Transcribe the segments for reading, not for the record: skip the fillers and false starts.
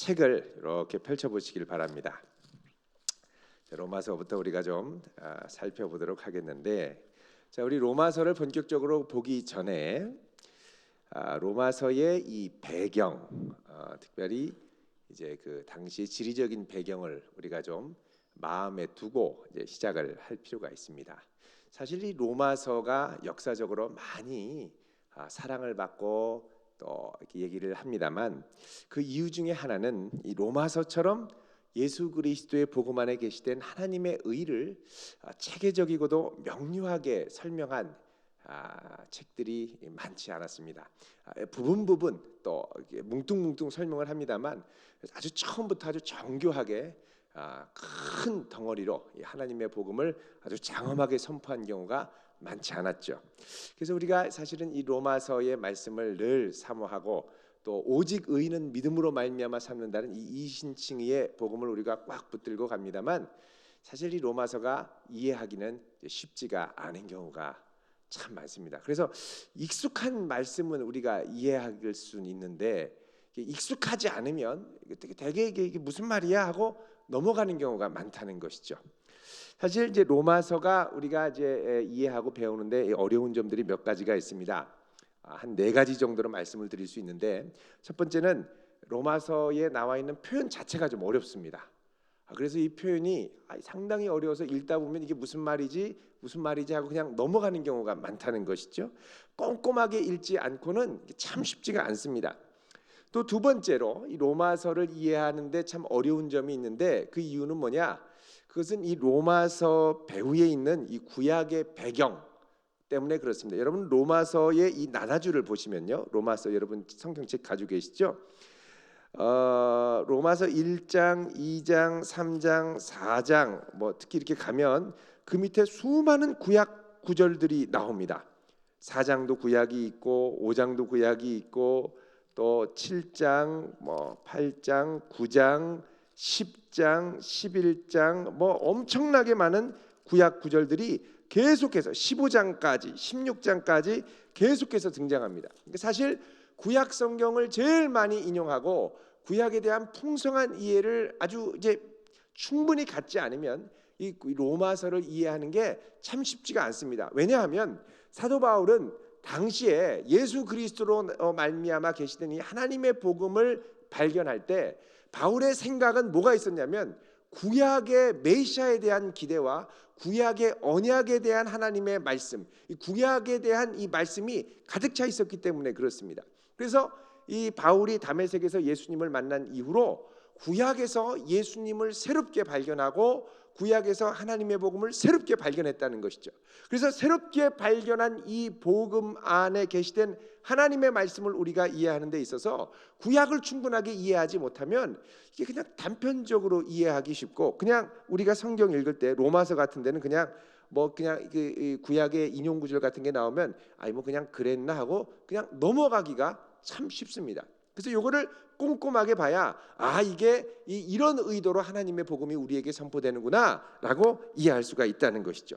책을 이렇게 펼쳐보시길 바랍니다. 로마서부터 우리가 좀 살펴보도록 하겠는데, 자, 우리 로마서를 본격적으로 보기 전에 로마서의 이 배경, 특별히 이제 그 당시 지리적인 배경을 우리가 좀 마음에 두고 이제 시작을 할 필요가 있습니다. 사실 이 로마서가 역사적으로 많이 사랑을 받고 또 이렇게 얘기를 합니다만, 그 이유 중에 하나는 이 로마서처럼 예수 그리스도의 복음 안에 계시된 하나님의 의를 체계적이고도 명료하게 설명한 책들이 많지 않았습니다. 부분 또 뭉뚱뭉뚱 설명을 합니다만, 아주 처음부터 아주 정교하게 큰 덩어리로 하나님의 복음을 아주 장엄하게 선포한 경우가 많지 않았죠. 그래서 우리가 사실은 이 로마서의 말씀을 늘 사모하고, 또 오직 의인은 믿음으로 말미암아 삼는다는 이 이신칭의의 복음을 우리가 꽉 붙들고 갑니다만, 사실 이 로마서가 이해하기는 쉽지가 않은 경우가 참 많습니다. 그래서 익숙한 말씀은 우리가 이해할 수는 있는데, 익숙하지 않으면 되게 이게 무슨 말이야 하고 넘어가는 경우가 많다는 것이죠. 사실 이제 로마서가 우리가 이제 이해하고 배우는데 어려운 점들이 몇 가지가 있습니다. 한 4가지 정도로 말씀을 드릴 수 있는데, 첫 번째는 로마서에 나와 있는 표현 자체가 좀 어렵습니다. 그래서 이 표현이 상당히 어려워서 읽다 보면 이게 무슨 말이지 하고 그냥 넘어가는 경우가 많다는 것이죠. 꼼꼼하게 읽지 않고는 참 쉽지가 않습니다. 또 두 번째로 이 로마서를 이해하는데 참 어려운 점이 있는데, 그 이유는 뭐냐? 그것은 이 로마서 배후에 있는 이 구약의 배경 때문에 그렇습니다. 여러분 로마서의 이 나눠주를 보시면요, 로마서 여러분 성경책 가지고 계시죠? 로마서 1장, 2장, 3장, 4장 뭐 특히 이렇게 가면 그 밑에 수많은 구약 구절들이 나옵니다. 4장도 구약이 있고 5장도 구약이 있고 또 7장, 뭐 8장, 9장, 10장, 11장 뭐 엄청나게 많은 구약 구절들이 계속해서 15장까지 16장까지 계속해서 등장합니다. 사실 구약 성경을 제일 많이 인용하고 구약에 대한 풍성한 이해를 아주 이제 충분히 갖지 않으면 이 로마서를 이해하는 게 참 쉽지가 않습니다. 왜냐하면 사도 바울은 당시에 예수 그리스도로 말미암아 계시던 이 하나님의 복음을 발견할 때 바울의 생각은 뭐가 있었냐면, 구약의 메시아에 대한 기대와 구약의 언약에 대한 하나님의 말씀, 이 구약에 대한 이 말씀이 가득 차 있었기 때문에 그렇습니다. 그래서 이 바울이 다메섹에서 예수님을 만난 이후로 구약에서 예수님을 새롭게 발견하고 구약에서 하나님의 복음을 새롭게 발견했다는 것이죠. 그래서 새롭게 발견한 이 복음 안에 계시된 하나님의 말씀을 우리가 이해하는 데 있어서 구약을 충분하게 이해하지 못하면 이게 그냥 단편적으로 이해하기 쉽고, 그냥 우리가 성경 읽을 때 로마서 같은 데는 그냥 뭐 그냥 그 구약의 인용 구절 같은 게 나오면 뭐 그냥 그랬나 하고 그냥 넘어가기가 참 쉽습니다. 그래서 요거를 꼼꼼하게 봐야 이게 이런 의도로 하나님의 복음이 우리에게 선포되는구나라고 이해할 수가 있다는 것이죠.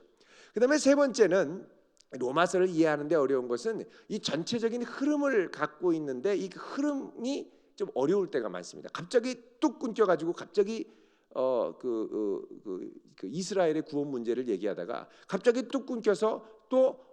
그다음에 세 번째는 로마서를 이해하는 데 어려운 것은 이 전체적인 흐름을 갖고 있는데, 이 흐름이 좀 어려울 때가 많습니다. 갑자기 뚝 끊겨가지고 갑자기 이스라엘의 구원 문제를 얘기하다가 갑자기 뚝 끊겨서 또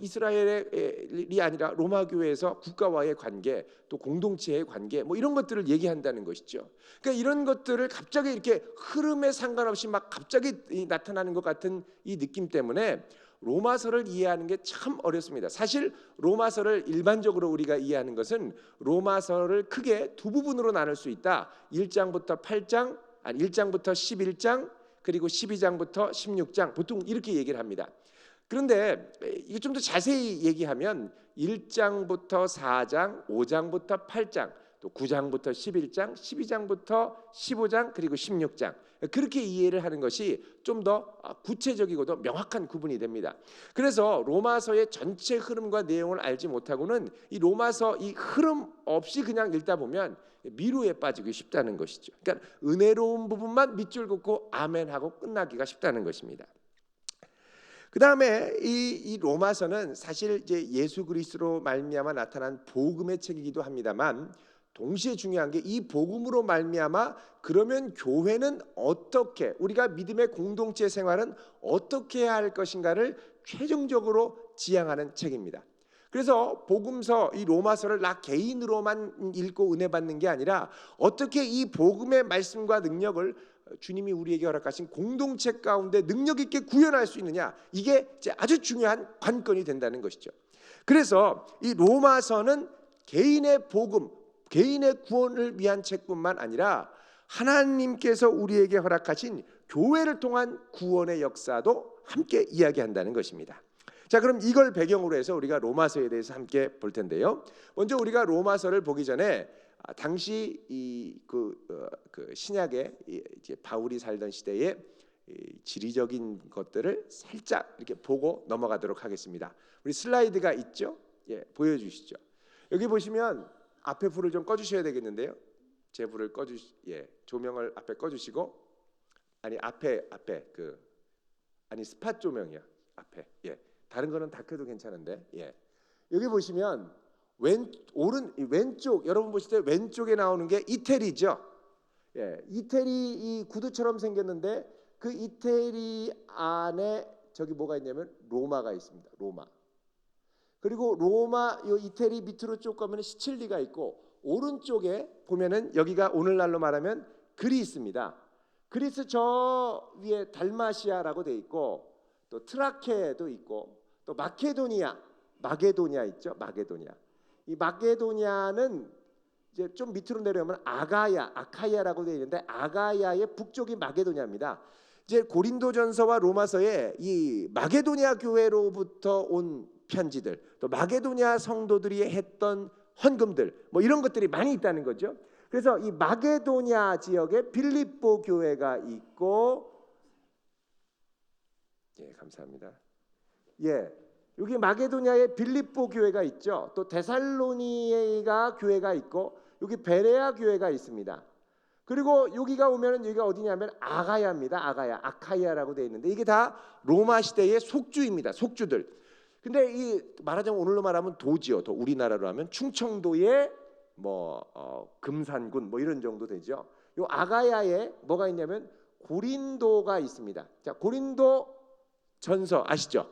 이스라엘이 아니라 로마 교회에서 국가와의 관계, 또 공동체의 관계, 뭐 이런 것들을 얘기한다는 것이죠. 그러니까 이런 것들을 갑자기 이렇게 흐름에 상관없이 막 갑자기 나타나는 것 같은 이 느낌 때문에 로마서를 이해하는 게 참 어렵습니다. 사실 로마서를 일반적으로 우리가 이해하는 것은 로마서를 크게 두 부분으로 나눌 수 있다. 1장부터 8장, 1장부터 11장, 그리고 12장부터 16장, 보통 이렇게 얘기를 합니다. 그런데 이거 좀 더 자세히 얘기하면 1장부터 4장, 5장부터 8장, 또 9장부터 11장, 12장부터 15장, 그리고 16장, 그렇게 이해를 하는 것이 좀 더 구체적이고도 명확한 구분이 됩니다. 그래서 로마서의 전체 흐름과 내용을 알지 못하고는 이 로마서 이 흐름 없이 그냥 읽다 보면 미루에 빠지기 쉽다는 것이죠. 그러니까 은혜로운 부분만 밑줄 긋고 아멘하고 끝나기가 쉽다는 것입니다. 그 다음에 이 로마서는 사실 이제 예수 그리스도로 말미암아 나타난 복음의 책이기도 합니다만, 동시에 중요한 게 이 복음으로 말미암아 그러면 교회는 어떻게, 우리가 믿음의 공동체 생활은 어떻게 해야 할 것인가를 최종적으로 지향하는 책입니다. 그래서 복음서, 이 로마서를 나 개인으로만 읽고 은혜 받는 게 아니라 어떻게 이 복음의 말씀과 능력을 주님이 우리에게 허락하신 공동체 가운데 능력 있게 구현할 수 있느냐, 이게 이제 아주 중요한 관건이 된다는 것이죠. 그래서 이 로마서는 개인의 복음, 개인의 구원을 위한 책뿐만 아니라 하나님께서 우리에게 허락하신 교회를 통한 구원의 역사도 함께 이야기한다는 것입니다. 자, 그럼 이걸 배경으로 해서 우리가 로마서에 대해서 함께 볼 텐데요. 먼저 우리가 로마서를 보기 전에 당시 그 신약에 이제 바울이 살던 시대의 지리적인 것들을 살짝 이렇게 보고 넘어가도록 하겠습니다. 우리 슬라이드가 있죠? 예, 보여주시죠. 여기 보시면 앞에 불을 좀 꺼주셔야 되겠는데요. 제 불을 조명을 앞에 꺼주시고, 앞에 스팟 조명이요. 앞에. 예. 다른 거는 다 켜도 괜찮은데. 예. 여기 보시면 왼쪽, 여러분 보실 때 왼쪽에 나오는 게 이태리죠. 예. 이태리 이 구두처럼 생겼는데 그 이태리 안에 저기 뭐가 있냐면 로마가 있습니다. 로마. 그리고 로마 요 이태리 밑으로 쭉 가면 시칠리가 있고, 오른쪽에 보면은 여기가 오늘날로 말하면 그리스입니다. 그리스 저 위에 달마시아라고 돼 있고, 또 트라케도 있고, 또 마게도니아 있죠. 마게도니아. 이 마게도니아는 이제 좀 밑으로 내려오면 아카이아라고 되어 있는데, 아가야의 북쪽이 마게도니아입니다. 이제 고린도전서와 로마서에 이 마게도니아 교회로부터 온 편지들, 또 마게도니아 성도들이 했던 헌금들, 뭐 이런 것들이 많이 있다는 거죠. 그래서 이 마게도니아 지역에 빌립보 교회가 있고, 예, 감사합니다. 예, 여기 마게도니아에 빌립보 교회가 있죠. 또 데살로니가 교회가 있고, 여기 베레아 교회가 있습니다. 그리고 여기가 오면은 여기가 어디냐면 아가야입니다. 아카이아라고 되어 있는데 이게 다 로마 시대의 속주입니다. 속주들. 근데 이 말하자면 오늘로 말하면 도지요. 또 우리나라로 하면 충청도의 금산군 뭐 이런 정도 되죠. 요 아가야에 뭐가 있냐면 고린도가 있습니다. 자, 고린도 전서 아시죠?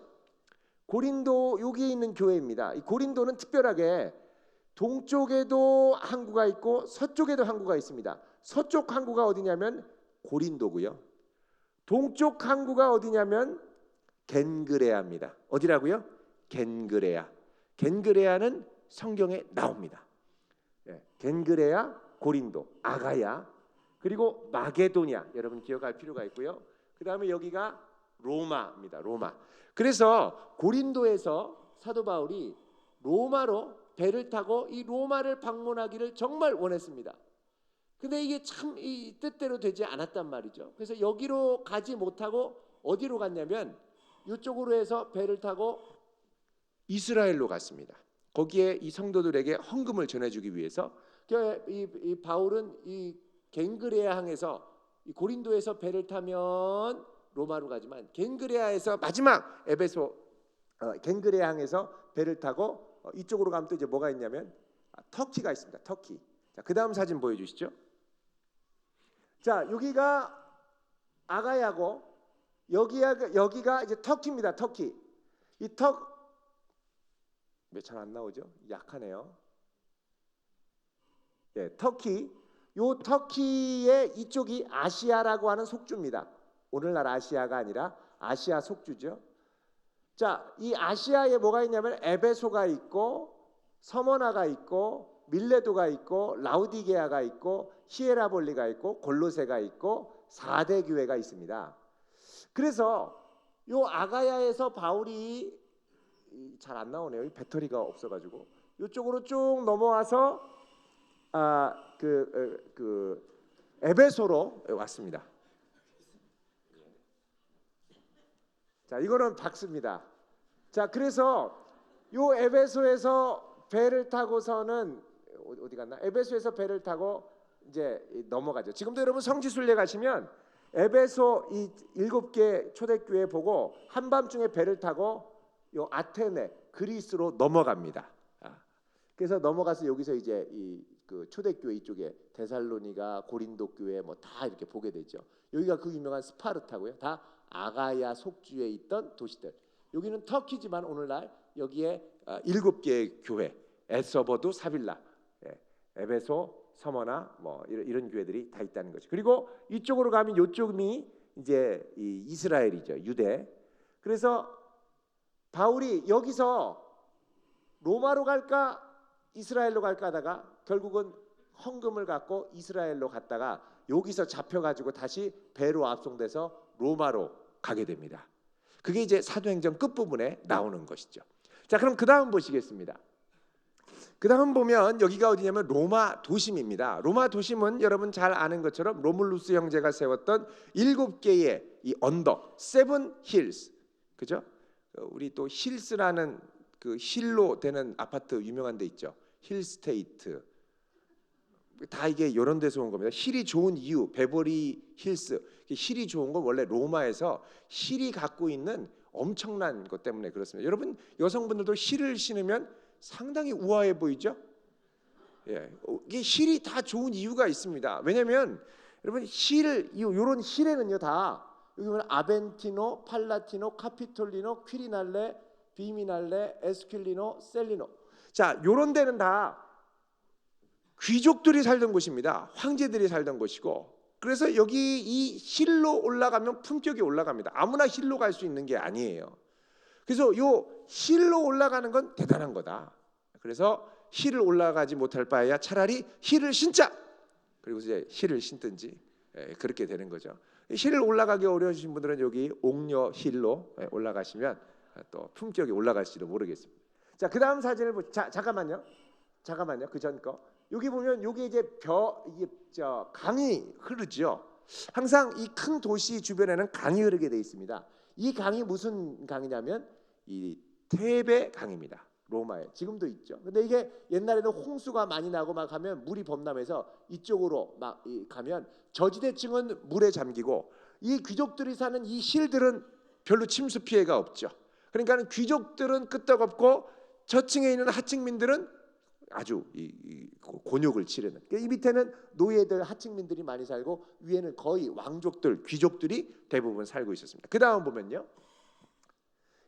고린도 여기 있는 교회입니다. 이 고린도는 특별하게 동쪽에도 항구가 있고 서쪽에도 항구가 있습니다. 서쪽 항구가 어디냐면 고린도고요. 동쪽 항구가 어디냐면 겐그레아입니다. 어디라고요? 겐그레아. 겐그레아는 성경에 나옵니다. 예, 겐그레아, 고린도, 아가야, 그리고 마게도니아. 여러분 기억할 필요가 있고요. 그 다음에 여기가 로마입니다. 로마. 그래서 고린도에서 사도 바울이 로마로 배를 타고 이 로마를 방문하기를 정말 원했습니다. 근데 이게 참 이 뜻대로 되지 않았단 말이죠. 그래서 여기로 가지 못하고 어디로 갔냐면 이쪽으로 해서 배를 타고 이스라엘로 갔습니다. 거기에 이 성도들에게 헌금을 전해주기 위해서 이 바울은 이 겐그레아 항에서 이 고린도에서 배를 타면 로마로 가지만 겐그레아에서 마지막 겐그레아 항에서 배를 타고 이쪽으로 가면 또 이제 뭐가 있냐면 터키가 있습니다. 터키. 자, 그 다음 사진 보여주시죠. 자, 여기가 아가야고 여기가 이제 터키입니다. 터키. 이 잘 안 나오죠? 약하네요. 예, 터키. 요 터키의 이쪽이 아시아라고 하는 속주입니다. 오늘날 아시아가 아니라 아시아 속주죠. 자, 이 아시아에 뭐가 있냐면 에베소가 있고 서머나가 있고 밀레도가 있고 라우디게아가 있고 히에라볼리가 있고 골로새가 있고 4대 교회가 있습니다. 그래서 요 아가야에서 바울이 잘 안 나오네요. 배터리가 없어가지고 이쪽으로 쭉 넘어와서 에베소로 왔습니다. 자, 이거는 박스입니다. 자, 그래서 요 에베소에서 배를 타고서는 어디 갔나? 에베소에서 배를 타고 이제 넘어가죠. 지금도 여러분 성지순례 가시면 에베소 이 7개 초대교회 보고 한밤중에 배를 타고 요 아테네 그리스로 넘어갑니다. 그래서 넘어가서 여기서 이제 이 그 초대교회 이쪽에 데살로니가, 고린도 교회 뭐 다 이렇게 보게 되죠. 여기가 그 유명한 스파르타고요. 다 아가야 속주에 있던 도시들. 여기는 터키지만 오늘날 여기에 7개의 교회, 에서버두, 사빌라, 에베소, 서머나 뭐 이런 교회들이 다 있다는 거죠. 그리고 이쪽으로 가면 이쪽이 이제 이 이스라엘이죠, 유대. 그래서 바울이 여기서 로마로 갈까 이스라엘로 갈까 하다가 결국은 헌금을 갖고 이스라엘로 갔다가 여기서 잡혀가지고 다시 배로 압송돼서 로마로 가게 됩니다. 그게 이제 사도행전 끝부분에 나오는 것이죠. 자, 그럼 그 다음 보시겠습니다. 그 다음 보면 여기가 어디냐면 로마 도심입니다. 로마 도심은 여러분 잘 아는 것처럼 로물루스 형제가 세웠던 7개의 이 언덕, 세븐 힐스, 그죠? 우리 또 힐스라는 그 힐로 되는 아파트 유명한 데 있죠. 힐스테이트. 다 이게 이런 데서 온 겁니다. 힐이 좋은 이유, 베버리 힐스. 힐이 좋은 건 원래 로마에서 힐이 갖고 있는 엄청난 것 때문에 그렇습니다. 여러분 여성분들도 힐을 신으면 상당히 우아해 보이죠? 예, 이게 힐이 다 좋은 이유가 있습니다. 왜냐하면 여러분 힐, 이런 힐에는요 다 여기 보면 아벤티노, 팔라티노, 카피톨리노, 퀴리날레, 비미날레, 에스퀼리노, 셀리노. 자, 요런 데는 다 귀족들이 살던 곳입니다. 황제들이 살던 곳이고, 그래서 여기 이 힐로 올라가면 품격이 올라갑니다. 아무나 힐로 갈 수 있는 게 아니에요. 그래서 요 힐로 올라가는 건 대단한 거다. 그래서 힐을 올라가지 못할 바에야 차라리 힐을 신자. 그리고 이제 힐을 신든지 그렇게 되는 거죠. 힐을 올라가기 어려우신 분들은 여기 옥녀 힐로 올라가시면 또 품격이 올라갈지도 모르겠습니다. 자, 그 다음 사진을 잠깐만요. 그 전 거. 여기 보면 여기 이제 이게 강이 흐르죠. 항상 이 큰 도시 주변에는 강이 흐르게 돼 있습니다. 이 강이 무슨 강이냐면 이 테베 강입니다. 로마에 지금도 있죠. 근데 이게 옛날에는 홍수가 많이 나고 막 하면 물이 범람해서 이쪽으로 막 가면 저지대층은 물에 잠기고 이 귀족들이 사는 이 힐들은 별로 침수 피해가 없죠. 그러니까 귀족들은 끄떡없고 저층에 있는 하층민들은 아주 곤욕을 치르는. 이 밑에는 노예들, 하층민들이 많이 살고 위에는 거의 왕족들, 귀족들이 대부분 살고 있었습니다. 그 다음 보면요,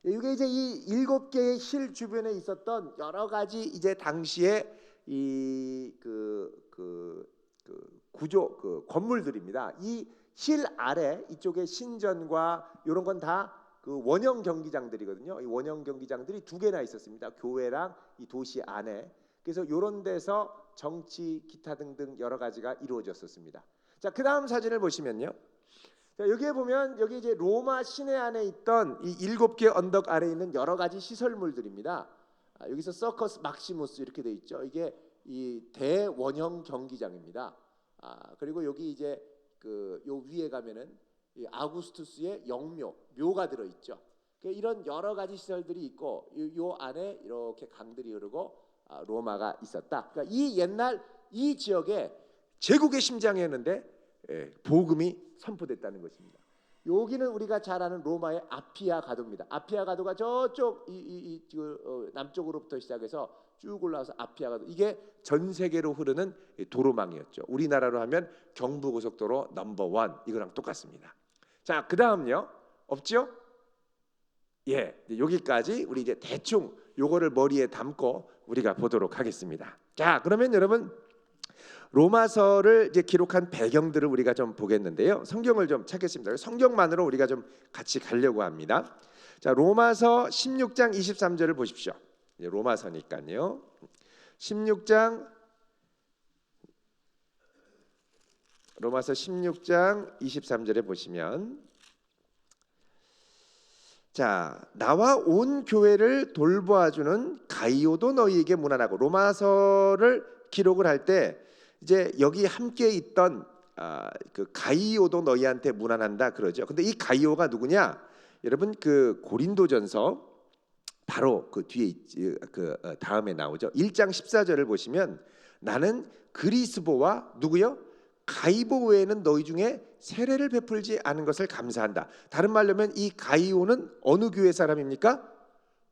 이게 이제 이 7개의 힐 주변에 있었던 여러 가지 이제 당시에 이 구조 건물들입니다. 이 힐 아래 이쪽에 신전과 이런 건 다 그 원형 경기장들이거든요. 이 원형 경기장들이 2개나 있었습니다. 교회랑 이 도시 안에. 그래서 이런 데서 정치, 기타 등등 여러 가지가 이루어졌었습니다. 자, 그 다음 사진을 보시면요. 자, 여기에 보면 여기 이제 로마 시내 안에 있던 이 7개 언덕 아래에 있는 여러 가지 시설물들입니다. 여기서 서커스 막시무스 이렇게 돼 있죠. 이게 이 대원형 경기장입니다. 그리고 여기 이제 요 위에 가면은 이 아구스투스의 묘가 들어 있죠. 이런 여러 가지 시설들이 있고 요 안에 이렇게 강들이 흐르고 로마가 있었다. 그러니까 이 옛날 이 지역에 제국의 심장이었는데 복음이 선포됐다는 것입니다. 여기는 우리가 잘 아는 로마의 아피아 가도입니다. 아피아 가도가 저쪽 남쪽으로부터 시작해서 쭉 올라와서 아피아 가도, 이게 전 세계로 흐르는 도로망이었죠. 우리나라로 하면 경부고속도로 넘버 1 이거랑 똑같습니다. 자, 그 다음요. 없죠? 예, 여기까지 우리 이제 대충 요거를 머리에 담고 우리가 보도록 하겠습니다. 자, 그러면 여러분 로마서를 이제 기록한 배경들을 우리가 좀 보겠는데요. 성경을 좀 찾겠습니다. 성경만으로 우리가 좀 같이 가려고 합니다. 자, 로마서 16장 23절을 보십시오. 이제 로마서니까요. 16장 23절에 보시면, 자, 나와 온 교회를 돌보아주는 가이오도 너희에게 문안하고. 로마서를 기록을 할 때 이제 여기 함께 있던 그 가이오도 너희한테 문안한다 그러죠. 근데 이 가이오가 누구냐? 여러분 그 고린도전서 바로 그 뒤에 다음에 나오죠. 1장 14절을 보시면 나는 그리스보와 누구요? 가이보 외에는 너희 중에 세례를 베풀지 않은 것을 감사한다. 다른 말로 하면 이 가이오는 어느 교회 사람입니까?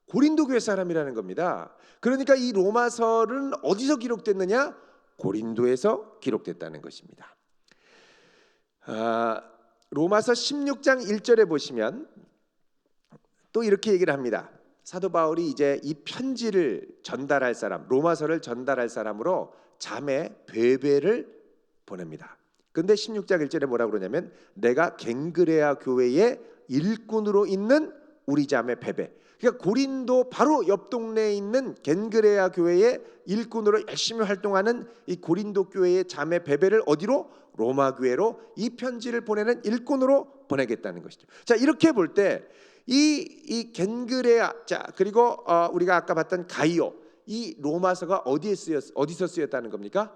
고린도 교회 사람이라는 겁니다. 그러니까 이 로마서는 어디서 기록됐느냐? 고린도에서 기록됐다는 것입니다. 로마서 16장 1절에 보시면 또 이렇게 얘기를 합니다. 사도 바울이 이제 이 편지를 전달할 사람, 로마서를 전달할 사람으로 자매 베베를 보냅니다. 근데 16장 1절에 뭐라고 그러냐면 내가 갱그레아 교회의 일꾼으로 있는 우리 자매 베베. 그러니까 고린도 바로 옆 동네에 있는 갱그레아 교회의 일꾼으로 열심히 활동하는 이 고린도 교회의 자매 베베를 어디로? 로마 교회로 이 편지를 보내는 일꾼으로 보내겠다는 것이죠. 자, 이렇게 볼 때 이 겐그레아, 자, 그리고 우리가 아까 봤던 가이오, 이 로마서가 어디서 쓰였다는 겁니까?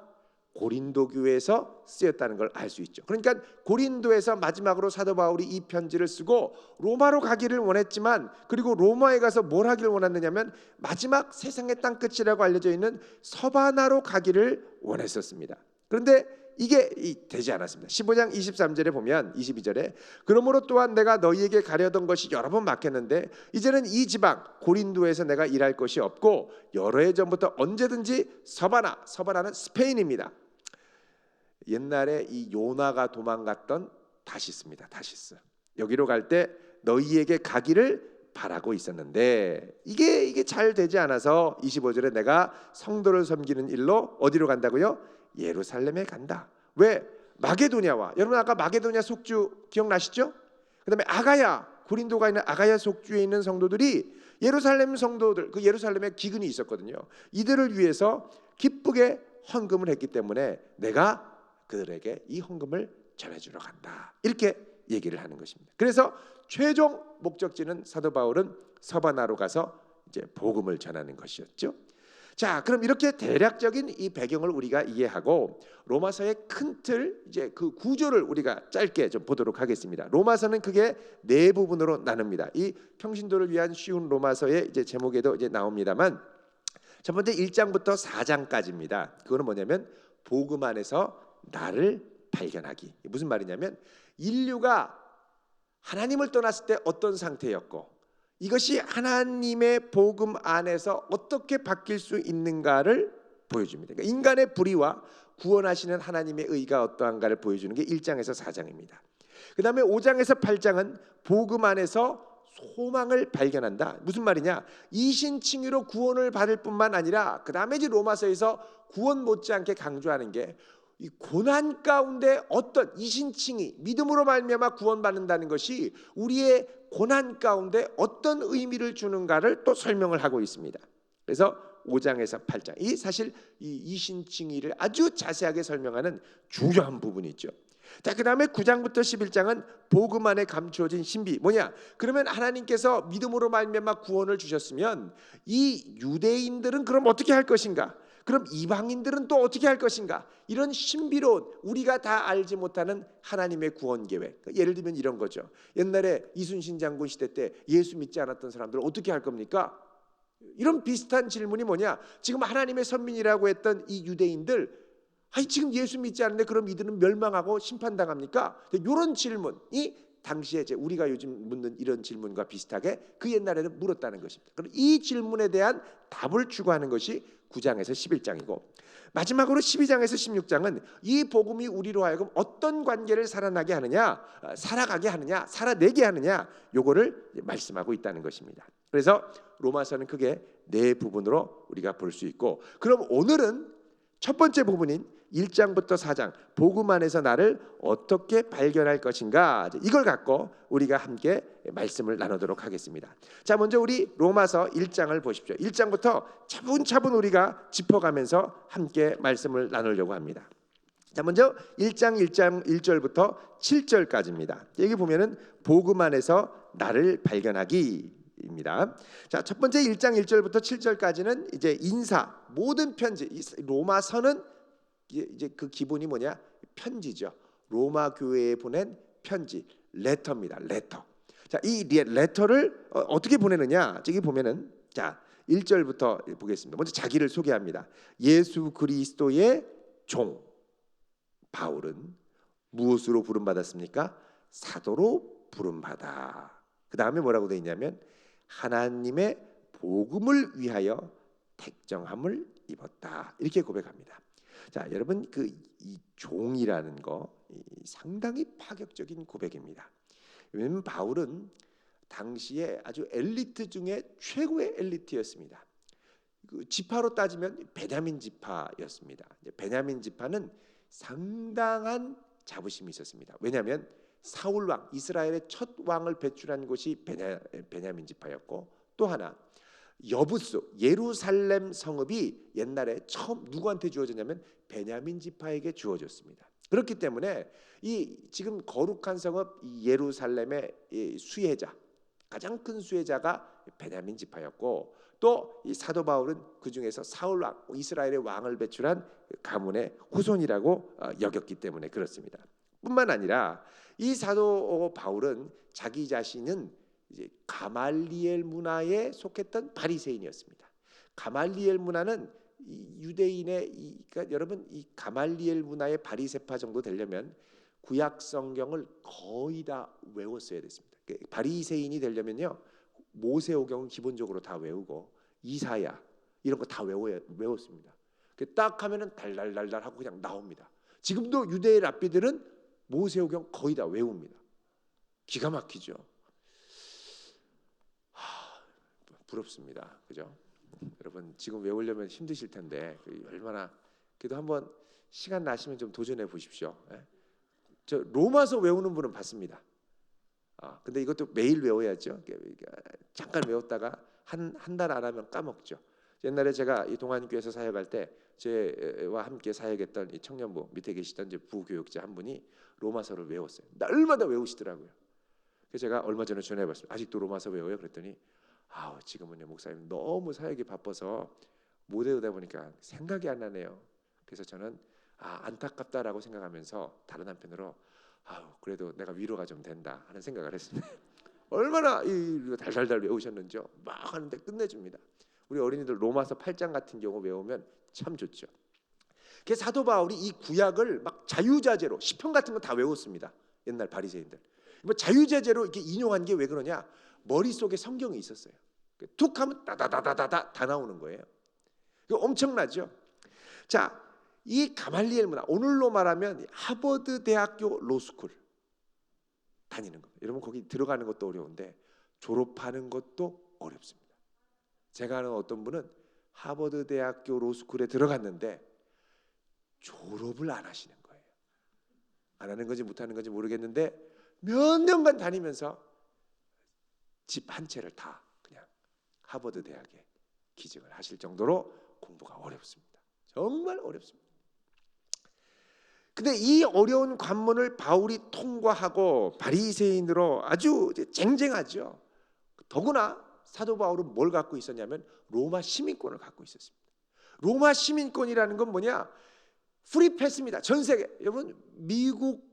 고린도 교회에서 쓰였다는 걸 알 수 있죠. 그러니까 고린도에서 마지막으로 사도 바울이 이 편지를 쓰고 로마로 가기를 원했지만, 그리고 로마에 가서 뭘 하기를 원했느냐면 마지막 세상의 땅끝이라고 알려져 있는 서바나로 가기를 원했었습니다. 그런데 이게 되지 않았습니다. 15장 23절에 보면 22절에 그러므로 또한 내가 너희에게 가려던 것이 여러 번 막혔는데 이제는 이 지방 고린도에서 내가 일할 것이 없고 여러 해 전부터 언제든지 서바나는 스페인입니다. 옛날에 이 요나가 도망갔던 다시스입니다. 다시스. 여기로 갈 때 너희에게 가기를 바라고 있었는데 이게 잘 되지 않아서 25절에 내가 성도를 섬기는 일로 어디로 간다고요? 예루살렘에 간다. 왜? 마게도냐와, 여러분 아까 마게도냐 속주 기억나시죠? 그다음에 아가야, 고린도가 있는 아가야 속주에 있는 성도들이 예루살렘 성도들, 그 예루살렘에 기근이 있었거든요. 이들을 위해서 기쁘게 헌금을 했기 때문에 내가 그들에게 이 헌금을 전해주러 간다. 이렇게 얘기를 하는 것입니다. 그래서 최종 목적지는 사도 바울은 서바나로 가서 이제 복음을 전하는 것이었죠. 자, 그럼 이렇게 대략적인 이 배경을 우리가 이해하고 로마서의 큰 틀, 이제 그 구조를 우리가 짧게 좀 보도록 하겠습니다. 로마서는 크게 네 부분으로 나눕니다. 이 평신도를 위한 쉬운 로마서의 이제 제목에도 이제 나옵니다만, 첫 번째 1장부터 4장까지입니다. 그거는 뭐냐면 복음 안에서 나를 발견하기. 무슨 말이냐면 인류가 하나님을 떠났을 때 어떤 상태였고 이것이 하나님의 복음 안에서 어떻게 바뀔 수 있는가를 보여줍니다. 그러니까 인간의 불의와 구원하시는 하나님의 의가 어떠한가를 보여주는 게 1장에서 4장입니다. 그 다음에 5장에서 8장은 복음 안에서 소망을 발견한다. 무슨 말이냐? 이신칭의로 구원을 받을 뿐만 아니라 그 다음에 이제 로마서에서 구원 못지않게 강조하는 게 이 고난 가운데 어떤 이신칭의, 믿음으로 말미암아 구원받는다는 것이 우리의 고난 가운데 어떤 의미를 주는가를 또 설명을 하고 있습니다. 그래서 5장에서 8장, 이 사실 이 이신칭의를 아주 자세하게 설명하는 중요한 부분이죠. 자, 그 다음에 9장부터 11장은 복음 안에 감추어진 신비. 뭐냐? 그러면 하나님께서 믿음으로 말미암아 구원을 주셨으면 이 유대인들은 그럼 어떻게 할 것인가? 그럼 이방인들은 또 어떻게 할 것인가? 이런 신비로운, 우리가 다 알지 못하는 하나님의 구원 계획. 예를 들면 이런 거죠. 옛날에 이순신 장군 시대 때 예수 믿지 않았던 사람들은 어떻게 할 겁니까? 이런 비슷한 질문이 뭐냐? 지금 하나님의 선민이라고 했던 이 유대인들, 지금 예수 믿지 않는데 그럼 이들은 멸망하고 심판당합니까? 이런 질문이 당시에 이제 우리가 요즘 묻는 이런 질문과 비슷하게 그 옛날에는 물었다는 것입니다. 그럼 이 질문에 대한 답을 추구하는 것이 9장에서 11장이고, 마지막으로 12장에서 16장은 이 복음이 우리로 하여금 어떤 관계를 살아나게 하느냐, 살아가게 하느냐, 살아내게 하느냐, 요거를 말씀하고 있다는 것입니다. 그래서 로마서는 크게 네 부분으로 우리가 볼 수 있고, 그럼 오늘은 첫 번째 부분인 1장부터 4장 복음 안에서 나를 어떻게 발견할 것인가, 이걸 갖고 우리가 함께 말씀을 나누도록 하겠습니다. 자, 먼저 우리 로마서 1장을 보십시오. 1장부터 차분차분 우리가 짚어가면서 함께 말씀을 나누려고 합니다. 자, 먼저 1장 1절부터 7절까지입니다. 여기 보면은 복음 안에서 나를 발견하기 입니다. 자, 첫 번째 1장 1절부터 7절까지는 이제 인사, 모든 편지, 로마서는 이제 그 기본이 뭐냐? 편지죠. 로마 교회에 보낸 편지, 레터입니다. 레터. 자, 이 레터를 어떻게 보내느냐? 저기 보면은, 자, 1절부터 보겠습니다. 먼저 자기를 소개합니다. 예수 그리스도의 종 바울은 무엇으로 부름받았습니까? 사도로 부름받아. 그 다음에 뭐라고 되어 있냐면 하나님의 복음을 위하여 택정함을 입었다. 이렇게 고백합니다. 자, 여러분 이 종이라는 거 상당히 파격적인 고백입니다. 왜냐하면 바울은 당시에 아주 엘리트 중에 최고의 엘리트였습니다. 그 지파로 따지면 베냐민 지파였습니다. 베냐민 지파는 상당한 자부심이 있었습니다. 왜냐하면 사울 왕, 이스라엘의 첫 왕을 배출한 곳이 베냐민 지파였고, 또 하나 여부수, 예루살렘 성읍이 옛날에 처음 누구한테 주어졌냐면 베냐민 지파에게 주어졌습니다. 그렇기 때문에 이 지금 거룩한 성읍 예루살렘의 수혜자, 가장 큰 수혜자가 베냐민 지파였고, 또 이 사도 바울은 그 중에서 사울 왕, 이스라엘의 왕을 배출한 가문의 후손이라고 여겼기 때문에 그렇습니다. 뿐만 아니라 이 사도 바울은 자기 자신은 이제 가말리엘 문화에 속했던 바리새인이었습니다. 가말리엘 문화는 유대인의 그러니까 여러분 이 가말리엘 문화의 바리새파 정도 되려면 구약 성경을 거의 다 외웠어야 됐습니다. 바리새인이 되려면요, 모세오경은 기본적으로 다 외우고 이사야 이런 거 다 외웠습니다. 딱 하면은 달달달달 하고 그냥 나옵니다. 지금도 유대의 랍비들은 모세오경 거의 다 외웁니다. 기가 막히죠. 부럽습니다. 그죠? 여러분 지금 외우려면 힘드실 텐데 얼마나 그래도 한번 시간 나시면 좀 도전해 보십시오. 저 로마서 외우는 분은 봤습니다. 근데 이것도 매일 외워야죠. 잠깐 외웠다가 한 달 안 하면 까먹죠. 옛날에 제가 이 동안교회에서 사역할 때 제와 함께 사역했던 이 청년부 밑에 계시던 이제 부교육자 한 분이 로마서를 외웠어요. 날마다 외우시더라고요. 그래서 제가 얼마 전에 전화해봤습니다. 아직도 로마서 외워요? 그랬더니 지금은요 목사님 너무 사역이 바빠서 못 외우다 보니까 생각이 안 나네요. 그래서 저는 안타깝다라고 생각하면서 다른 한편으로 그래도 내가 위로가 좀 된다 하는 생각을 했습니다. 얼마나 달달달 외우셨는지요. 막 하는데 끝내줍니다. 우리 어린이들 로마서 8장 같은 경우 외우면 참 좋죠. 그래서 사도 바울이 이 구약을 막 자유자재로 시편 같은 거 다 외웠습니다. 옛날 바리새인들. 뭐 자유자재로 이렇게 인용한 게 왜 그러냐? 머릿속에 성경이 있었어요. 툭 하면 다다다다다 다 나오는 거예요. 이거 엄청나죠? 자, 이 가말리엘 문화, 오늘로 말하면 하버드 대학교 로스쿨 다니는 겁니다. 여러분 거기 들어가는 것도 어려운데 졸업하는 것도 어렵습니다. 제가 아는 어떤 분은 하버드 대학교 로스쿨에 들어갔는데 졸업을 안 하시는 거예요. 안 하는 건지 못 하는 건지 모르겠는데 몇 년간 다니면서 집 한 채를 다 그냥 하버드 대학에 기증을 하실 정도로 공부가 어렵습니다. 정말 어렵습니다. 근데 이 어려운 관문을 바울이 통과하고 바리새인으로 아주 쟁쟁하죠. 더구나 사도 바울은 뭘 갖고 있었냐면 로마 시민권을 갖고 있었습니다. 로마 시민권이라는 건 뭐냐? 프리패스입니다. 전 세계. 여러분 미국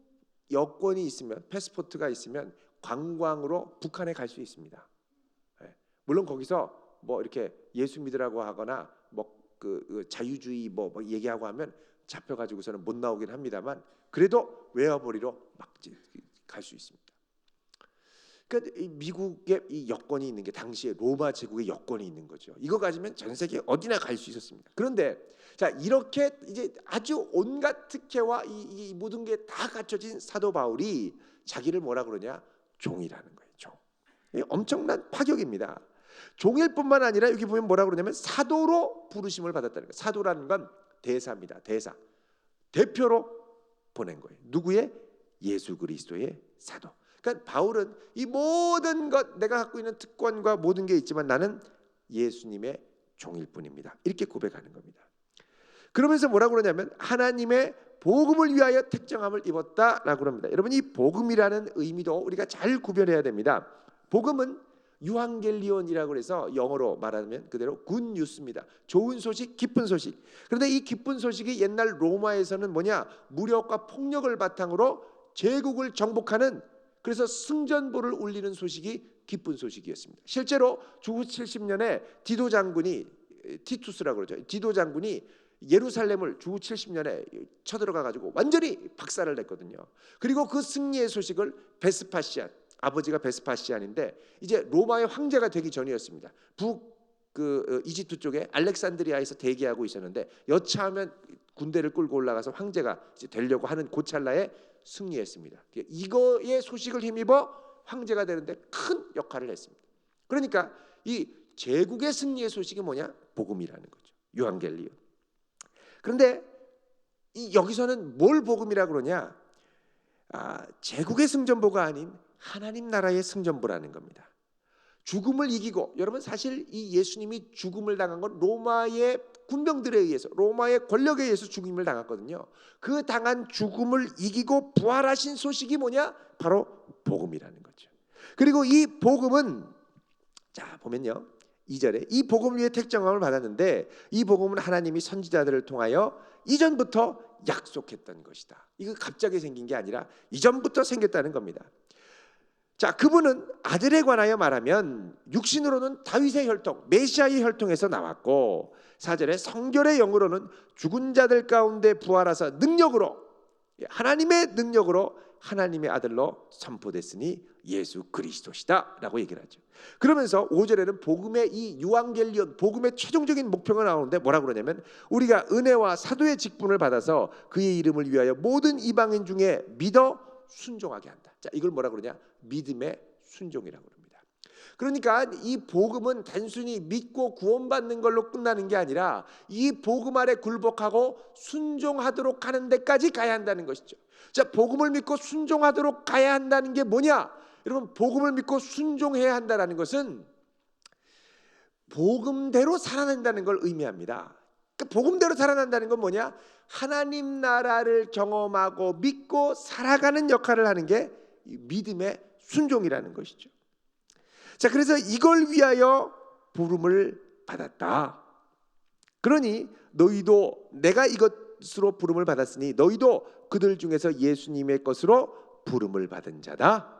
여권이 있으면, 패스포트가 있으면 관광으로 북한에 갈 수 있습니다. 물론 거기서 뭐 이렇게 예수 믿으라고 하거나 뭐 그 자유주의 뭐 얘기하고 하면 잡혀가지고서는 못 나오긴 합니다만 그래도 외화벌이로 막 갈 수 있습니다. 그러니까 미국의 이 여권이 있는 게 당시에 로마 제국의 여권이 있는 거죠. 이거 가지면 전 세계 어디나 갈 수 있었습니다. 그런데 자 이렇게 이제 아주 온갖 특혜와 이 모든 게 다 갖춰진 사도 바울이 자기를 뭐라 그러냐? 종이라는 거예요. 종. 엄청난 파격입니다. 종일 뿐만 아니라 여기 보면 뭐라 그러냐면 사도로 부르심을 받았다는 거예요. 사도라는 건 대사입니다. 대사. 대표로 보낸 거예요. 누구의? 예수 그리스도의 사도. 그러니까 바울은 이 모든 것 내가 갖고 있는 특권과 모든 게 있지만 나는 예수님의 종일 뿐입니다. 이렇게 고백하는 겁니다. 그러면서 뭐라고 그러냐면 하나님의 복음을 위하여 택정함을 입었다라고 합니다. 여러분 이 복음이라는 의미도 우리가 잘 구별해야 됩니다. 복음은 유한겔리온이라고 해서 영어로 말하면 그대로 굿뉴스입니다. 좋은 소식, 기쁜 소식. 그런데 이 기쁜 소식이 옛날 로마에서는 뭐냐? 무력과 폭력을 바탕으로 제국을 정복하는 그래서 승전보를 울리는 소식이 기쁜 소식이었습니다. 실제로 주후 70년에 디도 장군이 티투스라고 그러죠. 디도 장군이 예루살렘을 주후 70년에 쳐들어가 가지고 완전히 박살을 냈거든요. 그리고 그 승리의 소식을 베스파시안, 아버지가 베스파시안인데 이제 로마의 황제가 되기 전이었습니다. 북 이집트 쪽에 알렉산드리아에서 대기하고 있었는데 여차하면 군대를 끌고 올라가서 황제가 이제 되려고 하는 그 찰나에 승리했습니다. 이거의 소식을 힘입어 황제가 되는데 큰 역할을 했습니다. 그러니까 이 제국의 승리의 소식이 뭐냐? 복음이라는 거죠. 유앙겔리온. 그런데 여기서는 뭘 복음이라고 그러냐? 제국의 승전보가 아닌 하나님 나라의 승전보라는 겁니다. 죽음을 이기고, 여러분 사실 이 예수님이 죽음을 당한 건 로마의 군병들에 의해서, 로마의 권력에 의해서 죽임을 당했거든요. 그 당한 죽음을 이기고 부활하신 소식이 뭐냐? 바로 복음이라는 거죠. 그리고 이 복음은, 자 보면요, 2절에 이 복음을 위해 택정함을 받았는데 이 복음은 하나님이 선지자들을 통하여 이전부터 약속했던 것이다. 이거 갑자기 생긴 게 아니라 이전부터 생겼다는 겁니다. 자, 그분은 아들에 관하여 말하면 육신으로는 다윗의 혈통, 메시아의 혈통에서 나왔고, 4절에 성결의 영으로는 죽은 자들 가운데 부활하사 능력으로, 하나님의 능력으로 하나님의 아들로 선포됐으니 예수 그리스도시다 라고 얘기를 하죠. 그러면서 5절에는 복음의 이 유앙겔리온, 복음의 최종적인 목표가 나오는데 뭐라고 그러냐면, 우리가 은혜와 사도의 직분을 받아서 그의 이름을 위하여 모든 이방인 중에 믿어 순종하게 한다. 자, 이걸 뭐라 그러냐? 믿음의 순종이라고 합니다. 그러니까 이 복음은 단순히 믿고 구원받는 걸로 끝나는 게 아니라 이 복음 아래 굴복하고 순종하도록 하는 데까지 가야 한다는 것이죠. 자, 복음을 믿고 순종하도록 가야 한다는 게 뭐냐? 여러분, 복음을 믿고 순종해야 한다는 것은 복음대로 살아낸다는 걸 의미합니다. 그러니까 복음대로 살아난다는 건 뭐냐? 하나님 나라를 경험하고 믿고 살아가는 역할을 하는 게 믿음의 순종이라는 것이죠. 자, 그래서 이걸 위하여 부름을 받았다. 그러니 너희도 내가 이것으로 부름을 받았으니 너희도 그들 중에서 예수님의 것으로 부름을 받은 자다.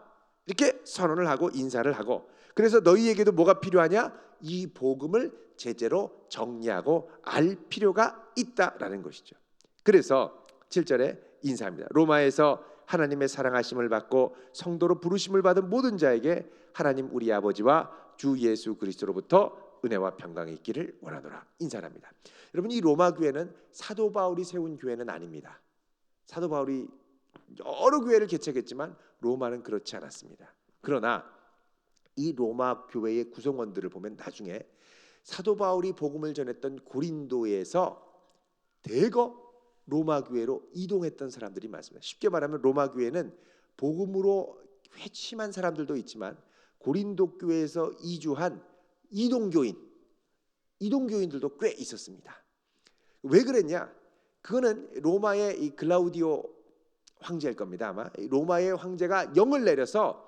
이렇게 선언을 하고 인사를 하고, 그래서 너희에게도 뭐가 필요하냐? 이 복음을 제대로 정리하고 알 필요가 있다라는 것이죠. 그래서 7절에 인사합니다. 로마에서 하나님의 사랑하심을 받고 성도로 부르심을 받은 모든 자에게 하나님 우리 아버지와 주 예수 그리스도로부터 은혜와 평강이 있기를 원하노라 인사합니다. 여러분, 이 로마 교회는 사도 바울이 세운 교회는 아닙니다. 사도 바울이 여러 교회를 개척했지만 로마는 그렇지 않았습니다. 그러나 이 로마 교회의 구성원들을 보면 나중에 사도 바울이 복음을 전했던 고린도에서 대거 로마 교회로 이동했던 사람들이 많습니다. 쉽게 말하면 로마 교회는 복음으로 회심한 사람들도 있지만 고린도 교회에서 이주한 이동교인들도 꽤 있었습니다. 왜 그랬냐? 그거는 로마의 이 글라우디오 황제일 겁니다. 아마 로마의 황제가 영을 내려서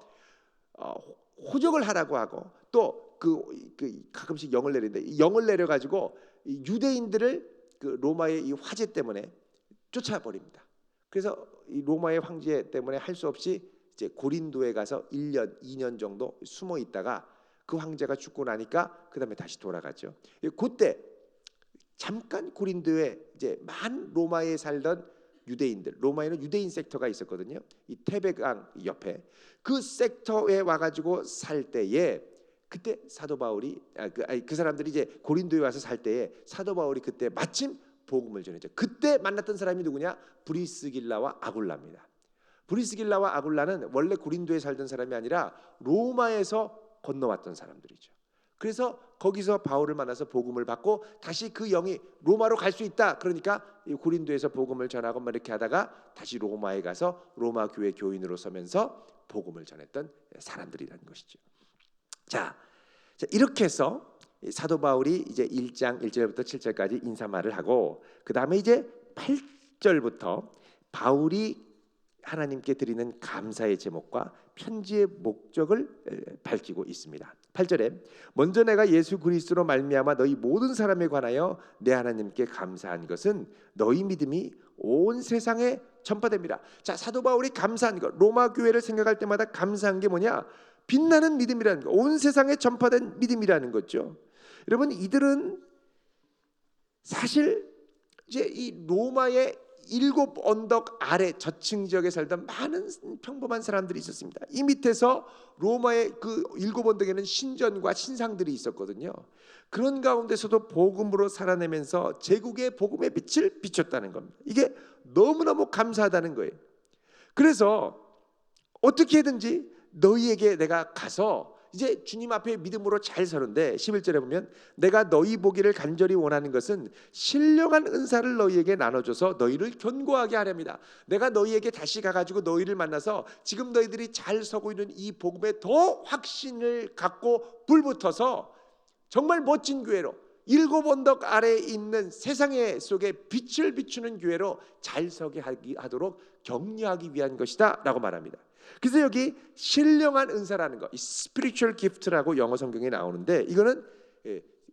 호적을 하라고 하고, 또 가끔씩 영을 내리는데 영을 내려 가지고 유대인들을 그 로마의 이 화제 때문에 쫓아버립니다. 그래서 이 로마의 황제 때문에 할 수 없이 이제 고린도에 가서 1년, 2년 정도 숨어 있다가 그 황제가 죽고 나니까 그 다음에 다시 돌아가죠. 그때 잠깐 고린도에 이제 만 로마에 살던 유대인들, 로마에는 유대인 섹터가 있었거든요. 이 테베강 옆에 그 섹터에 와가지고 살 때에 그때 사도 바울이 그 사람들이 이제 고린도에 와서 살 때에 사도 바울이 그때 마침 복음을 전했죠. 그때 만났던 사람이 누구냐? 브리스길라와 아굴라입니다. 브리스길라와 아굴라는 원래 고린도에 살던 사람이 아니라 로마에서 건너왔던 사람들이죠. 그래서 거기서 바울을 만나서 복음을 받고 다시 그 영이 로마로 갈 수 있다. 그러니까 고린도에서 복음을 전하고 막 이렇게 하다가 다시 로마에 가서 로마 교회 교인으로 서면서 복음을 전했던 사람들이라는 것이죠. 자, 이렇게 해서 사도 바울이 이제 1장 1절부터 7절까지 인사말을 하고, 그 다음에 이제 8절부터 바울이 하나님께 드리는 감사의 제목과 편지의 목적을 밝히고 있습니다. 8절에 먼저 내가 예수 그리스도로 말미암아 너희 모든 사람에 관하여 내 하나님께 감사한 것은 너희 믿음이 온 세상에 전파됩니다. 자, 사도 바울이 감사한 것, 로마 교회를 생각할 때마다 감사한 게 뭐냐? 빛나는 믿음이라는 거, 온 세상에 전파된 믿음이라는 거죠. 여러분, 이들은 사실 이제 이 로마의 일곱 언덕 아래 저층 지역에 살던 많은 평범한 사람들이 있었습니다. 이 밑에서 로마의 그 일곱 언덕에는 신전과 신상들이 있었거든요. 그런 가운데서도 복음으로 살아내면서 제국의 복음의 빛을 비췄다는 겁니다. 이게 너무너무 감사하다는 거예요. 그래서 어떻게든지 너희에게 내가 가서 이제 주님 앞에 믿음으로 잘 서는데 11절에 보면 내가 너희 보기를 간절히 원하는 것은 신령한 은사를 너희에게 나눠줘서 너희를 견고하게 하렵니다. 내가 너희에게 다시 가가지고 너희를 만나서 지금 너희들이 잘 서고 있는 이 복음에 더 확신을 갖고 불붙어서 정말 멋진 교회로 일곱 언덕 아래에 있는 세상의 속에 빛을 비추는 교회로 잘 서게 하도록 격려하기 위한 것이다 라고 말합니다. 그래서 여기 신령한 은사라는 거, 이 spiritual gift라고 영어 성경에 나오는데 이거는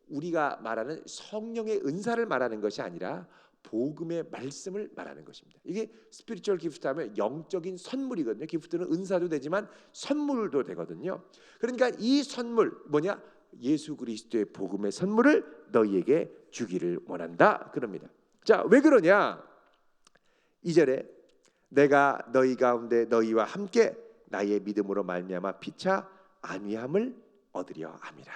우리가 말하는 성령의 은사를 말하는 것이 아니라 복음의 말씀을 말하는 것입니다. 이게 spiritual gift 하면 영적인 선물이거든요. 기프트는 은사도 되지만 선물도 되거든요. 그러니까 이 선물 뭐냐? 예수 그리스도의 복음의 선물을 너희에게 주기를 원한다 그럽니다. 자, 왜 그러냐? 2절에 내가 너희 가운데 너희와 함께 나의 믿음으로 말미암아 피차 안위함을 얻으려 함이라.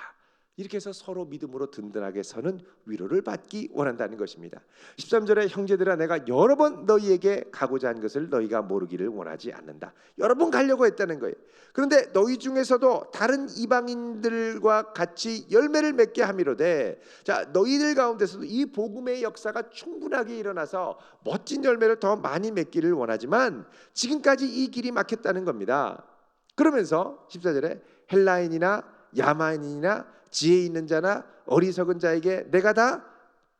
이렇게 해서 서로 믿음으로 든든하게 서는 위로를 받기 원한다는 것입니다. 13절에 형제들아 내가 여러 번 너희에게 가고자 한 것을 너희가 모르기를 원하지 않는다. 여러 번 가려고 했다는 거예요. 그런데 너희 중에서도 다른 이방인들과 같이 열매를 맺게 함이로되, 자, 너희들 가운데서도 이 복음의 역사가 충분하게 일어나서 멋진 열매를 더 많이 맺기를 원하지만 지금까지 이 길이 막혔다는 겁니다. 그러면서 14절에 헬라인이나 야만인이나 지혜 있는 자나 어리석은 자에게 내가 다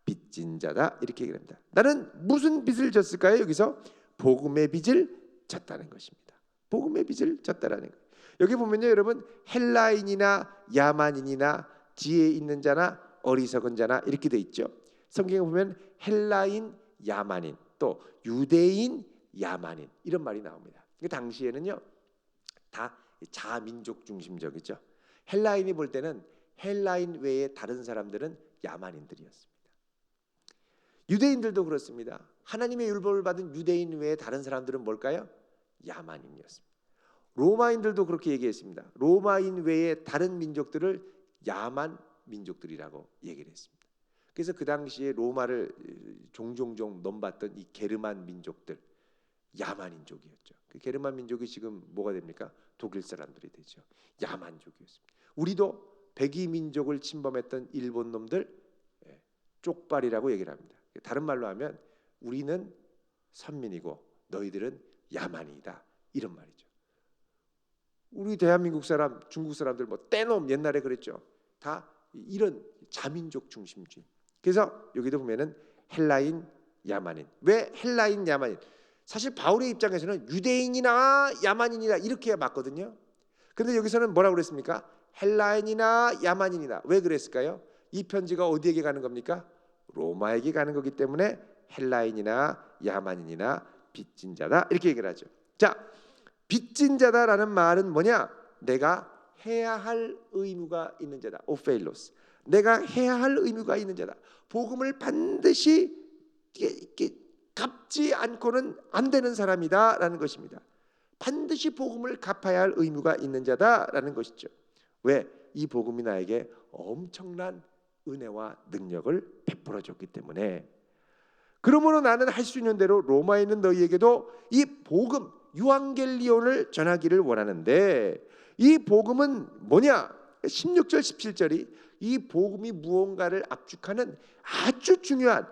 빚진 자다 이렇게 얘기합니다. 나는 무슨 빚을 졌을까요? 여기서 복음의 빚을 졌다는 것입니다. 복음의 빚을 졌다라는 거예요. 여기 보면요, 여러분 헬라인이나 야만인이나 지혜 있는 자나 어리석은 자나 이렇게 돼 있죠. 성경에 보면 헬라인, 야만인, 또 유대인, 야만인 이런 말이 나옵니다. 당시에는요 다 자민족 중심적이죠. 헬라인이 볼 때는 헬라인 외에 다른 사람들은 야만인들이었습니다. 유대인들도 그렇습니다. 하나님의 율법을 받은 유대인 외에 다른 사람들은 뭘까요? 야만인이었습니다. 로마인들도 그렇게 얘기했습니다. 로마인 외에 다른 민족들을 야만 민족들이라고 얘기를 했습니다. 그래서 그 당시에 로마를 종종 넘봤던 이 게르만 민족들, 야만인족이었죠. 그 게르만 민족이 지금 뭐가 됩니까? 독일 사람들이 되죠. 야만족이었습니다. 우리도 백이 민족을 침범했던 일본 놈들 쪽발이라고 얘기를 합니다. 다른 말로 하면 우리는 선민이고 너희들은 야만이다 이런 말이죠. 우리 대한민국 사람, 중국 사람들 뭐 떼놈 옛날에 그랬죠. 다 이런 자민족 중심주의. 그래서 여기도 보면은 헬라인, 야만인. 왜 헬라인, 야만인? 사실 바울의 입장에서는 유대인이나 야만인이나 이렇게 맞거든요. 그런데 여기서는 뭐라고 그랬습니까? 헬라인이나 야만인이나. 왜 그랬을까요? 이 편지가 어디에게 가는 겁니까? 로마에게 가는 거기 때문에 헬라인이나 야만인이나 빚진 자다 이렇게 얘기를 하죠. 자, 빚진 자다라는 말은 뭐냐? 내가 해야 할 의무가 있는 자다. 오페일로스. 내가 해야 할 의무가 있는 자다. 복음을 반드시 이렇게 갚지 않고는 안 되는 사람이다라는 것입니다. 반드시 복음을 갚아야 할 의무가 있는 자다라는 것이죠. 왜? 이 복음이 나에게 엄청난 은혜와 능력을 베풀어 줬기 때문에. 그러므로 나는 할 수 있는 대로 로마에 있는 너희에게도 이 복음 유앙겔리온을 전하기를 원하는데, 이 복음은 뭐냐? 16절 17절이 이 복음이 무언가를 압축하는 아주 중요한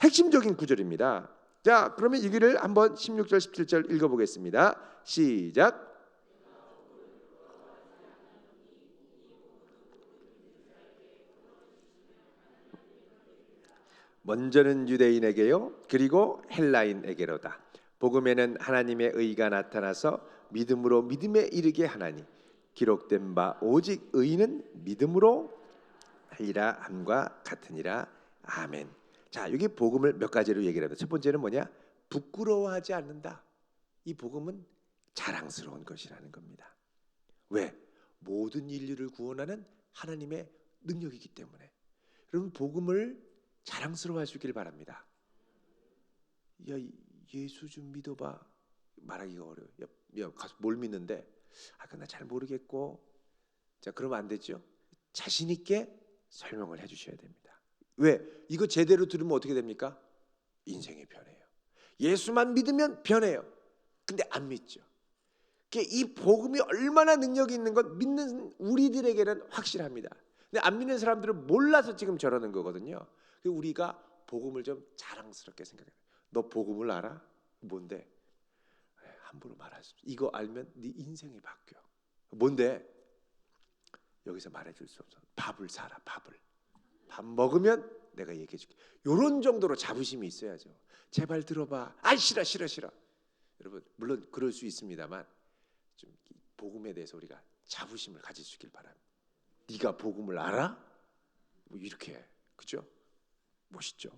핵심적인 구절입니다. 자, 그러면 여기를 한번 16절 17절 읽어보겠습니다. 시작. 먼저는 유대인에게요 그리고 헬라인에게로다. 복음에는 하나님의 의가 나타나서 믿음으로 믿음에 이르게 하나니 기록된 바 오직 의인은 믿음으로 하리라 함과 같으니라. 아멘. 자, 여기 복음을 몇 가지로 얘기를 합니다. 첫 번째는 뭐냐? 부끄러워하지 않는다. 이 복음은 자랑스러운 것이라는 겁니다. 왜? 모든 인류를 구원하는 하나님의 능력이기 때문에. 여러분 복음을 자랑스러워할 수 있기를 바랍니다. 예수 좀 믿어봐. 말하기가 어려워요. 야, 가서 뭘 믿는데? 그건 나 잘 모르겠고. 자, 그러면 안 되죠. 자신 있게 설명을 해주셔야 됩니다. 왜? 이거 제대로 들으면 어떻게 됩니까? 인생이 변해요. 예수만 믿으면 변해요. 근데 안 믿죠. 이 복음이 얼마나 능력이 있는 건 믿는 우리들에게는 확실합니다. 근데 안 믿는 사람들은 몰라서 지금 저러는 거거든요. 우리가 복음을 좀 자랑스럽게 생각해요. 너 복음을 알아? 뭔데? 함부로 말할 수 없어. 이거 알면 네 인생이 바뀌어. 뭔데? 여기서 말해줄 수 없어. 밥을 사라. 밥 먹으면 내가 얘기해 줄게. 이런 정도로 자부심이 있어야죠. 제발 들어봐. 싫어. 여러분 물론 그럴 수 있습니다만 좀 복음에 대해서 우리가 자부심을 가질 수 있길 바랍니다. 네가 복음을 알아? 뭐 이렇게, 그죠? 멋있죠.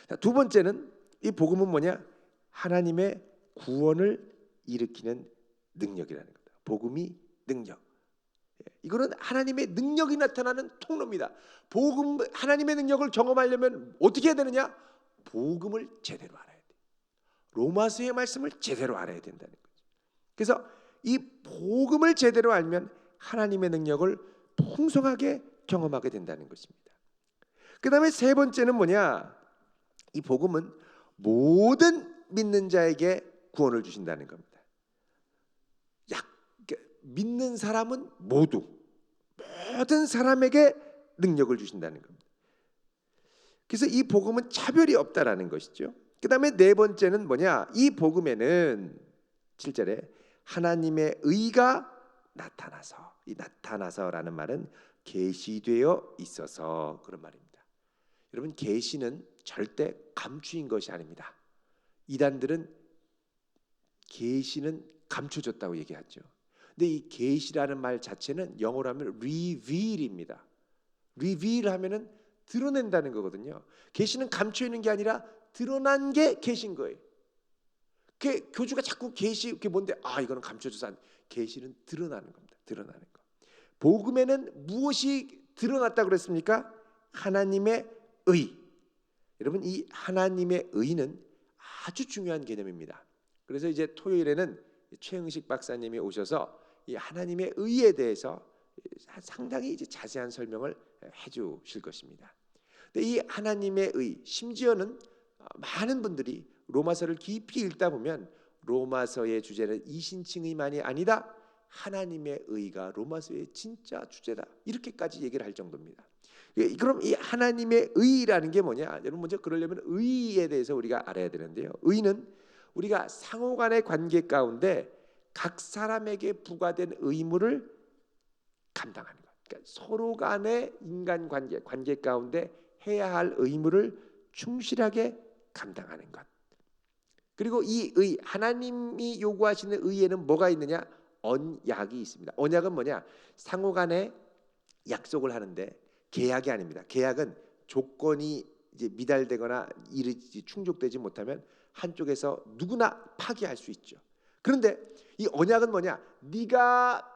자, 두 번째는 이 복음은 뭐냐? 하나님의 구원을 일으키는 능력이라는 겁니다. 복음이 능력. 이거는 하나님의 능력이 나타나는 통로입니다. 복음, 하나님의 능력을 경험하려면 어떻게 해야 되느냐? 복음을 제대로 알아야 돼. 로마서의 말씀을 제대로 알아야 된다는 거죠. 그래서 이 복음을 제대로 알면 하나님의 능력을 풍성하게 경험하게 된다는 것입니다. 그 다음에 세 번째는 뭐냐? 이 복음은 모든 믿는 자에게 구원을 주신다는 겁니다. 믿는 사람은 모든 사람에게 능력을 주신다는 겁니다. 그래서 이 복음은 차별이 없다라는 것이죠. 그 다음에 네 번째는 뭐냐? 이 복음에는 7절에 하나님의 의가 나타나서, 이 나타나서라는 말은 계시되어 있어서 그런 말입니다. 여러분, 계시는 절대 감추인 것이 아닙니다. 이단들은 계시는 감춰졌다고 얘기하죠. 근데 이 계시라는 말 자체는 영어로 하면 reveal입니다. reveal 하면은 드러낸다는 거거든요. 계시는 감춰 있는 게 아니라 드러난 게 계신 거예요. 교주가 자꾸 계시 그게 뭔데? 이거는 감춰져서 안. 계시는 드러나는 겁니다. 드러나는 거. 복음에는 무엇이 드러났다고 그랬습니까? 하나님의 의. 여러분, 이 하나님의 의는 아주 중요한 개념입니다. 그래서 이제 토요일에는 최응식 박사님이 오셔서 이 하나님의 의에 대해서 상당히 이제 자세한 설명을 해주실 것입니다. 근데 이 하나님의 의, 심지어는 많은 분들이 로마서를 깊이 읽다 보면 로마서의 주제는 이신칭의만이 아니다, 하나님의 의가 로마서의 진짜 주제다, 이렇게까지 얘기를 할 정도입니다. 그럼 이 하나님의 의라는 게 뭐냐? 여러분, 먼저 그러려면 의에 대해서 우리가 알아야 되는데요. 의는 우리가 상호간의 관계 가운데 각 사람에게 부과된 의무를 감당하는 것. 그러니까 서로 간의 인간 관계 가운데 해야 할 의무를 충실하게 감당하는 것. 그리고 이 의, 하나님이 요구하시는 의에는 뭐가 있느냐? 언약이 있습니다. 언약은 뭐냐? 상호간에 약속을 하는데 계약이 아닙니다. 계약은 조건이 이제 미달되거나 충족되지 못하면 한쪽에서 누구나 파기할 수 있죠. 그런데 이 언약은 뭐냐? 네가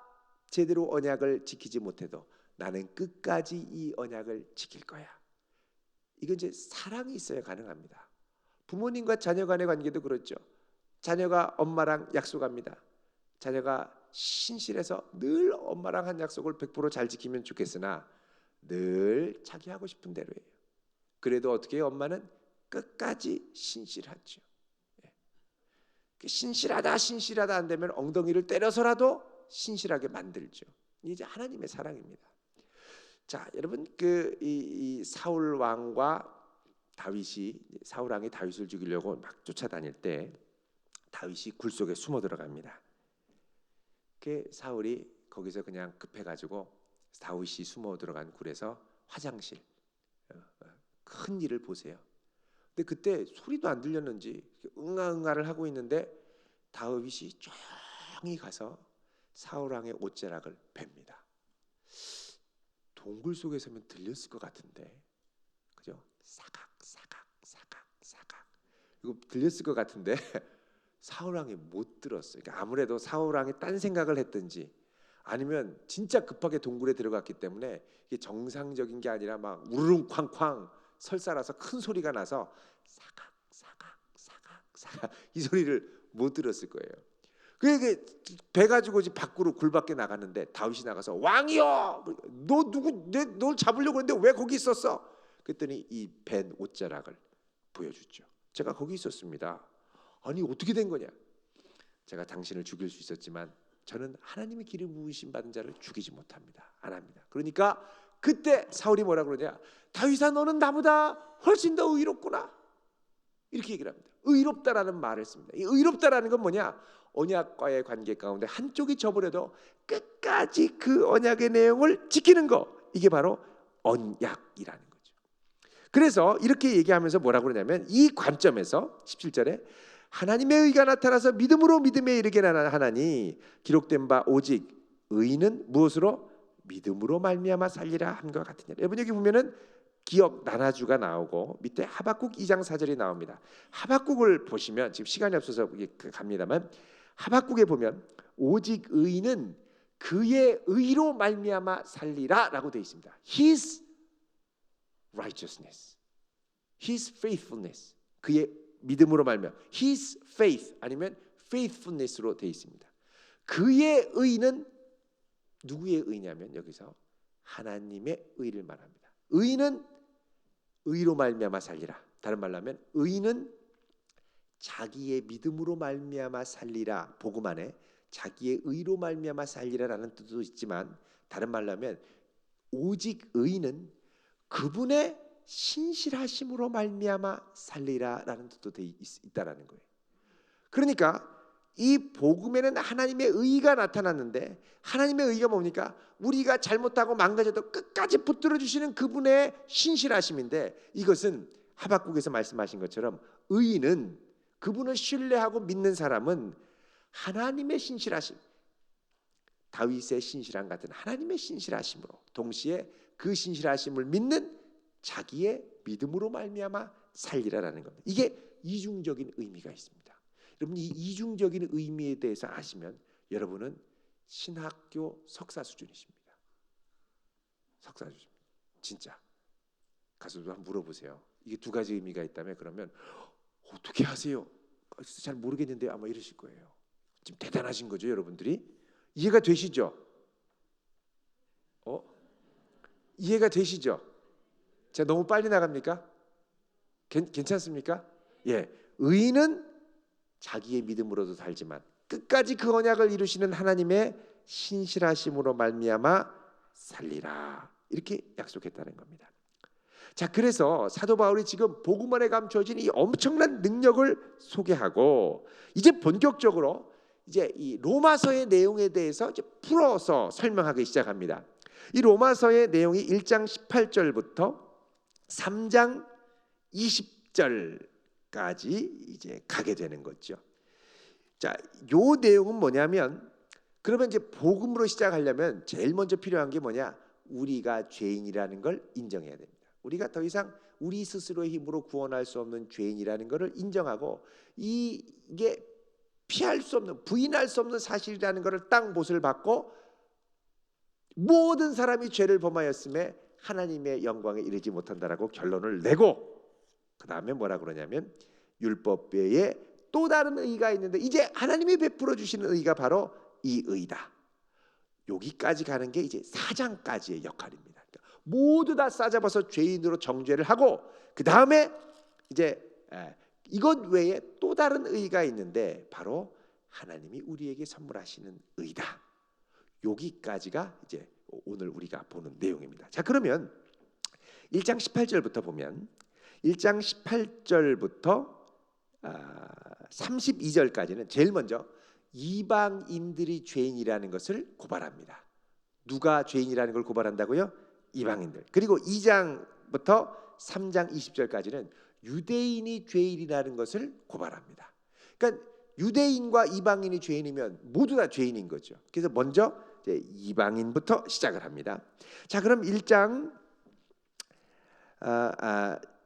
제대로 언약을 지키지 못해도 나는 끝까지 이 언약을 지킬 거야. 이건 이제 사랑이 있어야 가능합니다. 부모님과 자녀 간의 관계도 그렇죠. 자녀가 엄마랑 약속합니다. 자녀가 신실해서 늘 엄마랑 한 약속을 100% 잘 지키면 좋겠으나 늘 자기 하고 싶은 대로 해요. 그래도 어떻게 해요? 엄마는 끝까지 신실하죠. 신실하다 안 되면 엉덩이를 때려서라도 신실하게 만들죠. 이제 하나님의 사랑입니다. 자, 여러분, 이 사울 왕과 다윗이, 사울 왕이 다윗을 죽이려고 막 쫓아다닐 때 다윗이 굴 속에 숨어 들어갑니다. 사울이 거기서 그냥 급해가지고 다윗이 숨어 들어간 굴에서 화장실, 큰 일을 보세요. 근데 그때 소리도 안 들렸는지 응아응아를 하고 있는데 다윗이 조용히 가서 사울 왕의 옷자락을 뺍니다. 동굴 속에서면 들렸을 것 같은데, 그죠? 사각 이거 들렸을 것 같은데 사울 왕이 못 들었어요. 그러니까 아무래도 사울 왕이 딴 생각을 했든지 아니면 진짜 급하게 동굴에 들어갔기 때문에 이게 정상적인 게 아니라 막 우르릉 쾅쾅 설사라서 큰 소리가 나서 사각 이 소리를 못 들었을 거예요. 그게 배 가지고 이제 밖으로 굴 밖에 나갔는데 다윗이 나가서 왕이여, 너 누구 널 잡으려고 했는데 왜 거기 있었어? 그랬더니 이 벤 옷자락을 보여줬죠. 제가 거기 있었습니다. 아니 어떻게 된 거냐? 제가 당신을 죽일 수 있었지만 저는 하나님의 기름 부으심 받은 자를 죽이지 못합니다. 안 합니다. 그러니까 그때 사울이 뭐라 그러냐? 다윗아 너는 나보다 훨씬 더 의롭구나. 이렇게 얘기를 합니다. 의롭다라는 말을 씁니다. 이 의롭다라는 건 뭐냐? 언약과의 관계 가운데 한쪽이 저버려도 끝까지 그 언약의 내용을 지키는 거. 이게 바로 언약이라는 거죠. 그래서 이렇게 얘기하면서 뭐라고 그러냐면 이 관점에서 17절에 하나님의 의가 나타나서 믿음으로 믿음에 이르게 하나니 기록된 바 오직 의는 무엇으로? 믿음으로 말미암아 살리라 함과 같으냐. 여러분 여기 보면은 기억 나눠주가 나오고 밑에 하박국 2장 4절이 나옵니다. 하박국을 보시면 지금 시간이 없어서 갑니다만 하박국에 보면 오직 의는 그의 의로 말미암아 살리라라고 되어 있습니다. His righteousness, His faithfulness, 그의 믿음으로 말미암아 His faith 아니면 faithfulness로 되어 있습니다. 그의 의는 누구의 의냐면 여기서 하나님의 의를 말합니다. 의는 의로 말미암아 살리라. 다른 말로 하면 의는 자기의 믿음으로 말미암아 살리라. 복음 안에 자기의 의로 말미암아 살리라라는 뜻도 있지만 다른 말로 하면 오직 의는 그분의 신실하심으로 말미암아 살리라라는 뜻도 있다라는 거예요. 그러니까 이 복음에는 하나님의 의가 나타났는데 하나님의 의가 뭡니까? 우리가 잘못하고 망가져도 끝까지 붙들어 주시는 그분의 신실하심인데 이것은 하박국에서 말씀하신 것처럼 의는 그분을 신뢰하고 믿는 사람은 하나님의 신실하심, 다윗의 신실함 같은 하나님의 신실하심으로 동시에 그 신실하심을 믿는 자기의 믿음으로 말미암아 살리라라는 겁니다. 이게 이중적인 의미가 있습니다. 여러분 이 이중적인 의미에 대해서 아시면 여러분은 신학교 석사 수준이십니다. 석사 수준. 진짜. 가서 한번 물어보세요. 이게 두 가지 의미가 있다면 그러면 어떻게 하세요? 잘 모르겠는데 아마 이러실 거예요. 지금 대단하신 거죠, 여러분들이? 이해가 되시죠? 이해가 되시죠? 제가 너무 빨리 나갑니까? 괜찮습니까? 예, 의인은 자기의 믿음으로도 살지만 끝까지 그 언약을 이루시는 하나님의 신실하심으로 말미암아 살리라 이렇게 약속했다는 겁니다. 자, 그래서 사도 바울이 지금 복음 안에 감춰진 이 엄청난 능력을 소개하고 이제 본격적으로 이제 이 로마서의 내용에 대해서 이제 풀어서 설명하기 시작합니다. 이 로마서의 내용이 1장 18절부터 3장 20절까지 이제 가게 되는 거죠. 자, 요 내용은 뭐냐면 그러면 이제 복음으로 시작하려면 제일 먼저 필요한 게 뭐냐? 우리가 죄인이라는 걸 인정해야 됩니다. 우리가 더 이상 우리 스스로의 힘으로 구원할 수 없는 죄인이라는 것을 인정하고 이게 피할 수 없는 부인할 수 없는 사실이라는 것을 딱 못을 받고 모든 사람이 죄를 범하였음에 하나님의 영광에 이르지 못한다라고 결론을 내고 그 다음에 뭐라 그러냐면 율법 외에 또 다른 의가 있는데 이제 하나님이 베풀어 주시는 의가 바로 이 의다. 여기까지 가는 게 이제 4장까지의 역할입니다. 그러니까 모두 다 싸잡아서 죄인으로 정죄를 하고 그 다음에 이제 이것 외에 또 다른 의가 있는데 바로 하나님이 우리에게 선물하시는 의다. 여기까지가 이제 오늘 우리가 보는 내용입니다. 자, 그러면 1장 18절부터 보면 1장 18절부터 32절까지는 제일 먼저 이방인들이 죄인이라는 것을 고발합니다. 누가 죄인이라는 걸 고발한다고요? 이방인들. 그리고 2장부터 3장 20절까지는 유대인이 죄인이라는 것을 고발합니다. 그러니까 유대인과 이방인이 죄인이면 모두 다 죄인인 거죠. 그래서 먼저 이제 이방인부터 시작을 합니다. 자, 그럼 1장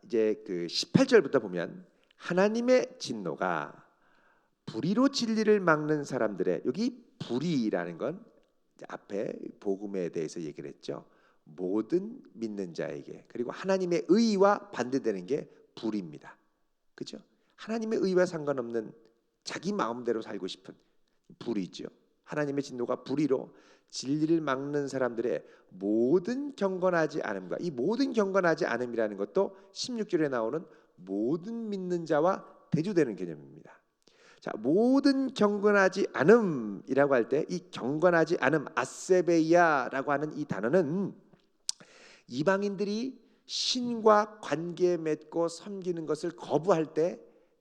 이제 그 18절부터 보면 하나님의 진노가 불의로 진리를 막는 사람들의 여기 불의라는 건 앞에 복음에 대해서 얘기를 했죠. 모든 믿는 자에게 그리고 하나님의 의와 반대되는 게 불의입니다. 그렇죠? 하나님의 의와 상관없는 자기 마음대로 살고 싶은 불의죠. 하나님의 진노가 불의로 진리를 막는 사람들의 모든 경건하지 않음과, 이 모든 경건하지 않음이라는 것도 16절에 나오는 모든 믿는 자와 대조되는 개념입니다. 자, 모든 경건하지 않음이라고 할 때 이 경건하지 않음, 아세베이아라고 하는 이 단어는 이방인들이 신과 관계 맺고 섬기는 것을 거부할 때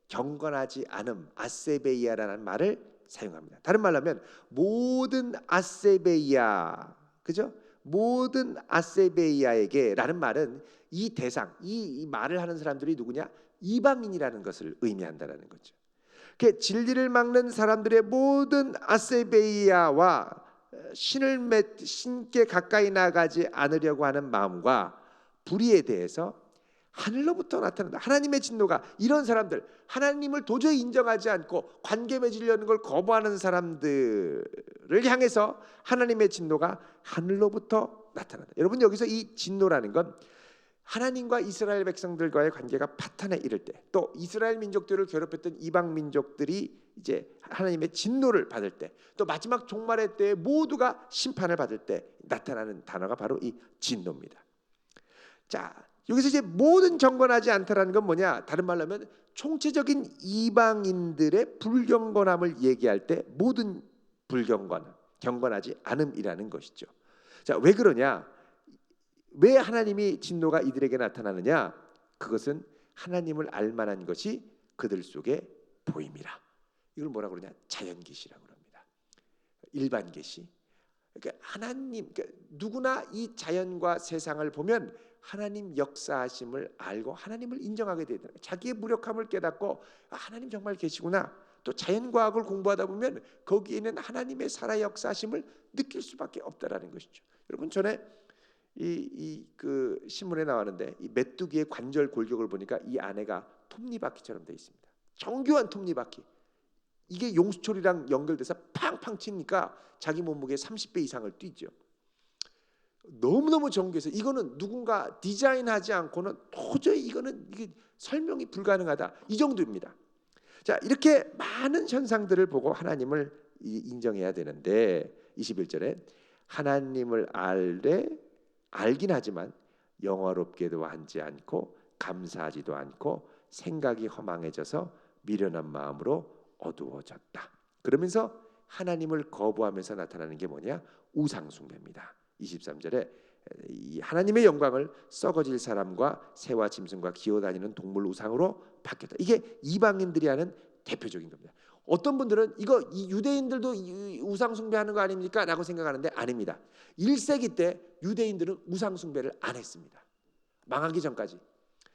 경건하지 않음, 아세베이아라는 말을 사용합니다. 다른 말로 하면 모든 아세베이아, 그죠? 모든 아세베이아에게라는 말은 이 대상, 이 말을 하는 사람들이 누구냐? 이방인이라는 것을 의미한다라는 거죠. 진리를 막는 사람들의 모든 아세베이아와 신께 가까이 나가지 않으려고 하는 마음과 불의에 대해서 하늘로부터 나타난다. 하나님의 진노가 이런 사람들, 하나님을 도저히 인정하지 않고 관계 맺으려는 걸 거부하는 사람들을 향해서 하나님의 진노가 하늘로부터 나타난다. 여러분, 여기서 이 진노라는 건 하나님과 이스라엘 백성들과의 관계가 파탄에 이를 때, 또 이스라엘 민족들을 괴롭혔던 이방 민족들이 이제 하나님의 진노를 받을 때, 또 마지막 종말의 때에 모두가 심판을 받을 때 나타나는 단어가 바로 이 진노입니다. 자, 여기서 이제 모든 경건하지 않다라는 건 뭐냐? 다른 말로 하면 총체적인 이방인들의 불경건함을 얘기할 때 모든 불경건, 경건하지 않음이라는 것이죠. 자, 왜 그러냐? 왜 하나님이 진노가 이들에게 나타나느냐? 그것은 하나님을 알만한 것이 그들 속에 보임이라. 이걸 뭐라고 그러냐? 자연계시라고 합니다. 일반 계시. 그러니까 하나님, 그러니까 누구나 이 자연과 세상을 보면 하나님 역사하심을 알고 하나님을 인정하게 되더라. 자기의 무력함을 깨닫고 하나님 정말 계시구나. 또 자연과학을 공부하다 보면 거기에는 하나님의 살아 역사하심을 느낄 수밖에 없다라는 것이죠. 여러분, 전에 그 신문에 나왔는데 이 메뚜기의 관절 골격을 보니까 이 안에가 톱니바퀴처럼 되어 있습니다. 정교한 톱니바퀴. 이게 용수철이랑 연결돼서 팡팡 치니까 자기 몸무게 30배 이상을 뛰죠. 너무너무 정교해서 이거는 누군가 디자인하지 않고는 도저히 이게 설명이 불가능하다, 이 정도입니다. 자, 이렇게 많은 현상들을 보고 하나님을 인정해야 되는데 21절에 하나님을 알긴 하지만 영화롭게도 하지 않고 감사하지도 않고 생각이 허망해져서 미련한 마음으로 어두워졌다. 그러면서 하나님을 거부하면서 나타나는 게 뭐냐? 우상숭배입니다. 23절에 이 하나님의 영광을 썩어질 사람과 새와 짐승과 기어다니는 동물 우상으로 바뀌었다. 이게 이방인들이 하는 대표적인 겁니다. 어떤 분들은 이거 유대인들도 우상 숭배하는 거 아닙니까? 라고 생각하는데 아닙니다. 1세기 때 유대인들은 우상 숭배를 안 했습니다. 망하기 전까지.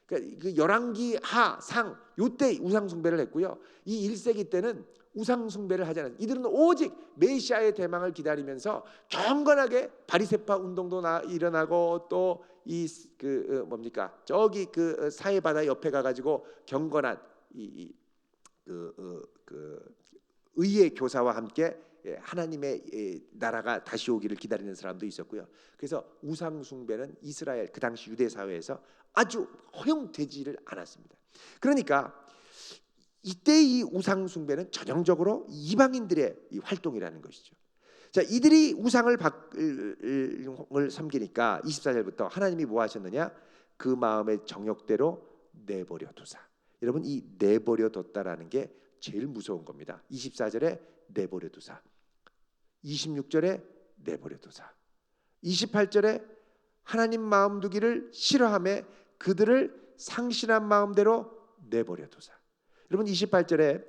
그러니까 그 열왕기 하상 요때 우상 숭배를 했고요. 이 1세기 때는 우상 숭배를 하지 않았어요. 이들은 오직 메시아의 대망을 기다리면서 경건하게 바리새파 운동도 일어나고 또 뭡니까? 저기 그 사해 바다 옆에 가가지고 경건한 의의 교사와 함께 하나님의 나라가 다시 오기를 기다리는 사람도 있었고요. 그래서 우상 숭배는 이스라엘 그 당시 유대 사회에서 아주 허용되지를 않았습니다. 그러니까 이때 이 우상 숭배는 전형적으로 이방인들의 이 활동이라는 것이죠. 자, 이들이 우상을 섬기니까 24절부터 하나님이 뭐 하셨느냐? 그 마음의 정욕대로 내버려 두사. 여러분, 이 내버려 뒀다라는 게 제일 무서운 겁니다. 24절에 내버려 두사, 26절에 내버려 두사, 28절에 하나님 마음 두기를 싫어하며 그들을 상실한 마음대로 내버려 두사. 여러분, 28절에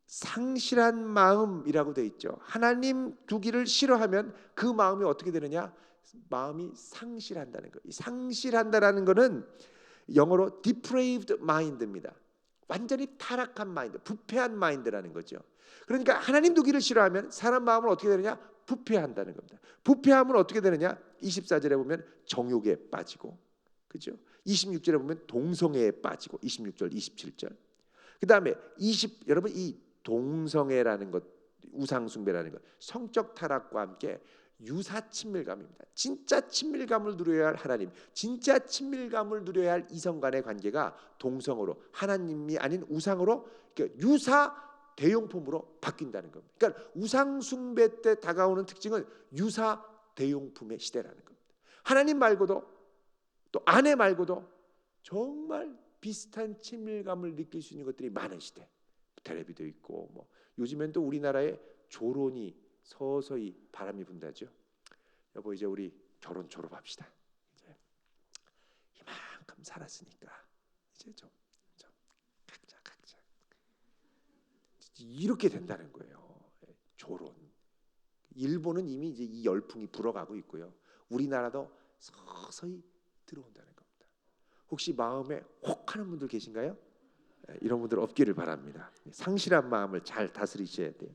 상실한 마음이라고 되어 있죠. 하나님 두기를 싫어하면 그 마음이 어떻게 되느냐? 마음이 상실한다는 거예요. 상실한다라는 거는 영어로 depraved mind입니다. 완전히 타락한 마인드, 부패한 마인드라는 거죠. 그러니까 하나님 두기를 싫어하면 사람 마음은 어떻게 되느냐? 부패한다는 겁니다. 부패하면 어떻게 되느냐? 24절에 보면 정욕에 빠지고, 그죠? 26절에 보면 동성애에 빠지고, 26절, 27절. 그 다음에 여러분, 이 동성애라는 것, 우상숭배라는 것, 성적 타락과 함께 유사 친밀감입니다. 진짜 친밀감을 누려야 할 하나님, 진짜 친밀감을 누려야 할 이성 간의 관계가 동성으로, 하나님이 아닌 우상으로, 그러니까 유사 대용품으로 바뀐다는 겁니다. 그러니까 우상 숭배 때 다가오는 특징은 유사 대용품의 시대라는 겁니다. 하나님 말고도 또 아내 말고도 정말 비슷한 친밀감을 느낄 수 있는 것들이 많은 시대. 텔레비도 있고 뭐 요즘엔 또 우리나라에 조론이 서서히 바람이 분다죠. 여보 이제 우리 결혼 졸업합시다. 이제 이만큼 살았으니까 이제 좀 각자 이렇게 된다는 거예요. 조론. 일본은 이미 이제 이 열풍이 불어가고 있고요. 우리나라도 서서히 들어온다는 겁니다. 혹시 마음에 혹하는 분들 계신가요? 이런 분들 없기를 바랍니다. 상실한 마음을 잘 다스리셔야 돼요.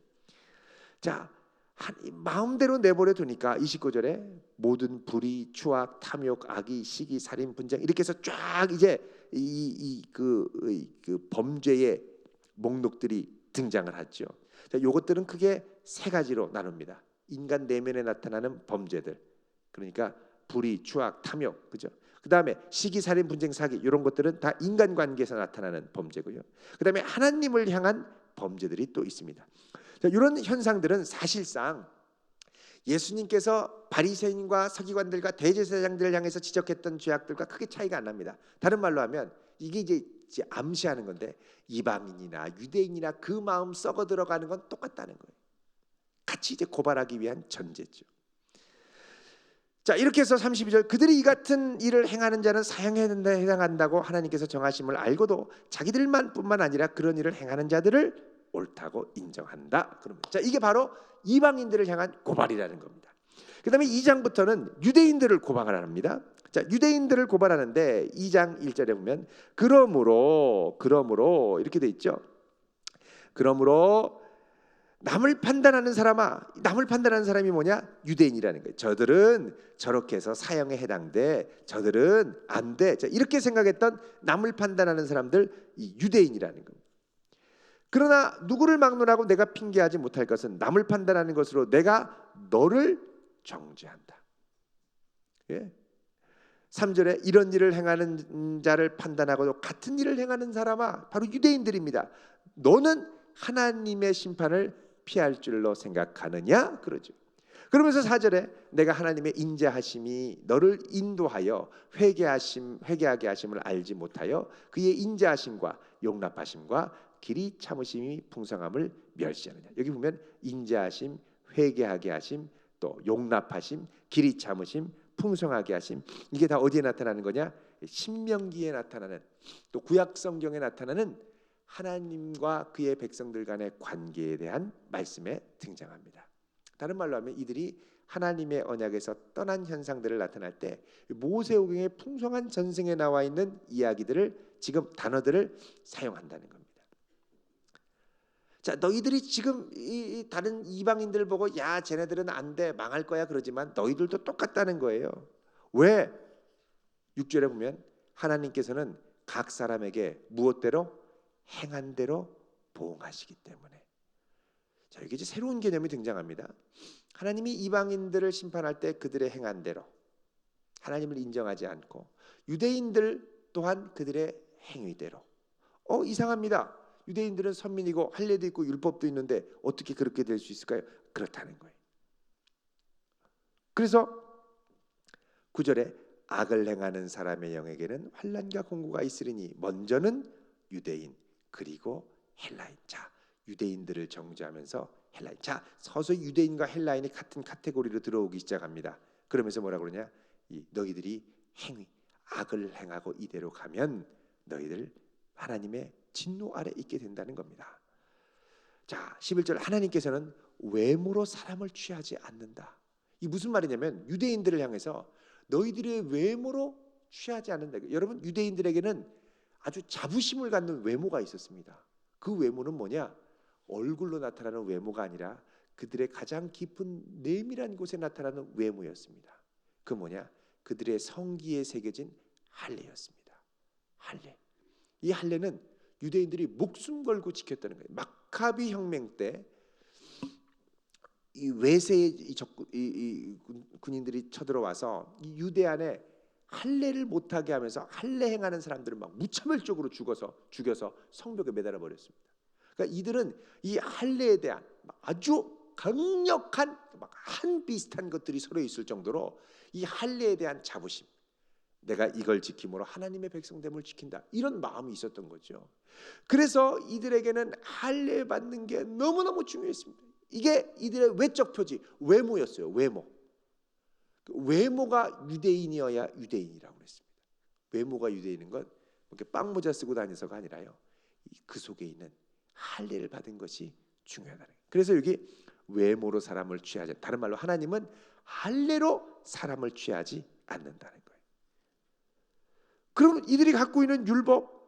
자, 마음대로 내버려 두니까 29절에 모든 불의, 추악, 탐욕, 악의, 시기, 살인, 분쟁 이렇게 해서 쫙 이제 그 범죄의 목록들이 등장을 하죠. 자, 요것들은 크게 세 가지로 나눕니다. 인간 내면에 나타나는 범죄들. 그러니까 불의, 추악, 탐욕, 그죠? 그다음에 시기, 살인, 분쟁, 사기 이런 것들은 다 인간관계에서 나타나는 범죄고요. 그다음에 하나님을 향한 범죄들이 또 있습니다. 자, 이런 현상들은 사실상 예수님께서 바리새인과 서기관들과 대제사장들을 향해서 지적했던 죄악들과 크게 차이가 안 납니다. 다른 말로 하면 이게 이제 암시하는 건데 이방인이나 유대인이나 그 마음 썩어 들어가는 건 똑같다는 거예요. 같이 이제 고발하기 위한 전제죠. 자, 이렇게 해서 32절 그들이 이 같은 일을 행하는 자는 사형에 해당한다고 하나님께서 정하심을 알고도 자기들만 뿐만 아니라 그런 일을 행하는 자들을 옳다고 인정한다. 그러면 자, 이게 바로 이방인들을 향한 고발이라는 겁니다. 그다음에 2장부터는 유대인들을 고발을 합니다. 자, 유대인들을 고발하는데 2장 1절에 보면 그러므로 이렇게 돼 있죠. 그러므로 남을 판단하는 사람아, 남을 판단하는 사람이 뭐냐? 유대인이라는 거예요. 저들은 저렇게 해서 사형에 해당돼, 저들은 안 돼. 자, 이렇게 생각했던 남을 판단하는 사람들, 이 유대인이라는 겁니다. 그러나 누구를 막론하고 내가 핑계하지 못할 것은 남을 판단하는 것으로 내가 너를 정죄한다. 예? 3절에 이런 일을 행하는 자를 판단하고도 같은 일을 행하는 사람아, 바로 유대인들입니다. 너는 하나님의 심판을 피할 줄로 생각하느냐? 그러죠. 그러면서 4절에 내가 하나님의 인자하심이 너를 인도하여 회개하게 하심을 알지 못하여 그의 인자하심과 용납하심과 길이 참으심이 풍성함을 멸시하느냐. 여기 보면 인자하심, 회개하게 하심, 또 용납하심, 길이 참으심, 풍성하게 하심, 이게 다 어디에 나타나는 거냐? 신명기에 나타나는, 또 구약 성경에 나타나는 하나님과 그의 백성들 간의 관계에 대한 말씀에 등장합니다. 다른 말로 하면 이들이 하나님의 언약에서 떠난 현상들을 나타날 때 모세오경의 풍성한 전승에 나와 있는 이야기들을, 지금 단어들을 사용한다는 겁니다. 자, 너희들이 지금 이 다른 이방인들 보고 야 쟤네들은 안 돼, 망할 거야 그러지만 너희들도 똑같다는 거예요. 왜? 6절에 보면 하나님께서는 각 사람에게 무엇대로 행한 대로 보응하시기 때문에. 자, 여기 이제 새로운 개념이 등장합니다. 하나님이 이방인들을 심판할 때 그들의 행한 대로, 하나님을 인정하지 않고 유대인들 또한 그들의 행위대로. 이상합니다. 유대인들은 선민이고 할례도 있고 율법도 있는데 어떻게 그렇게 될 수 있을까요? 그렇다는 거예요. 그래서 9절에 악을 행하는 사람의 영에게는 환난과 공고가 있으리니 먼저는 유대인 그리고 헬라인. 자, 유대인들을 정죄하면서 헬라인. 자, 서서히 유대인과 헬라인이 같은 카테고리로 들어오기 시작합니다. 그러면서 뭐라 그러냐? 너희들이 악을 행하고 이대로 가면 너희들 하나님의 진노 아래 있게 된다는 겁니다. 자, 11절 하나님께서는 외모로 사람을 취하지 않는다. 이 무슨 말이냐면 유대인들을 향해서 너희들의 외모로 취하지 않는다. 여러분, 유대인들에게는 아주 자부심을 갖는 외모가 있었습니다. 그 외모는 뭐냐? 얼굴로 나타나는 외모가 아니라 그들의 가장 깊은 내밀한 곳에 나타나는 외모였습니다. 그 뭐냐? 그들의 성기에 새겨진 할례였습니다. 할례. 이 할례는 유대인들이 목숨 걸고 지켰다는 거예요. 마카비 혁명 때 이 외세의 군인들이 쳐들어와서 이 유대 안에 할례를 못하게 하면서 할례 행하는 사람들을 막 무차별적으로 죽여서 성벽에 매달아 버렸습니다. 그러니까 이들은 이 할례에 대한 아주 강력한 한 비슷한 것들이 서로 있을 정도로 이 할례에 대한 자부심, 내가 이걸 지킴으로 하나님의 백성됨을 지킨다, 이런 마음이 있었던 거죠. 그래서 이들에게는 할례 받는 게 너무너무 중요했습니다. 이게 이들의 외적 표지, 외모였어요. 외모가 유대인이어야 유대인이라고 그랬습니다. 외모가 유대인인 건 이렇게 빵모자 쓰고 다니서가 아니라요, 그 속에 있는 할례를 받은 것이 중요하다는 거예요. 그래서 여기 외모로 사람을 취하지, 다른 말로 하나님은 할례로 사람을 취하지 않는다는 거예요. 그럼 이들이 갖고 있는 율법도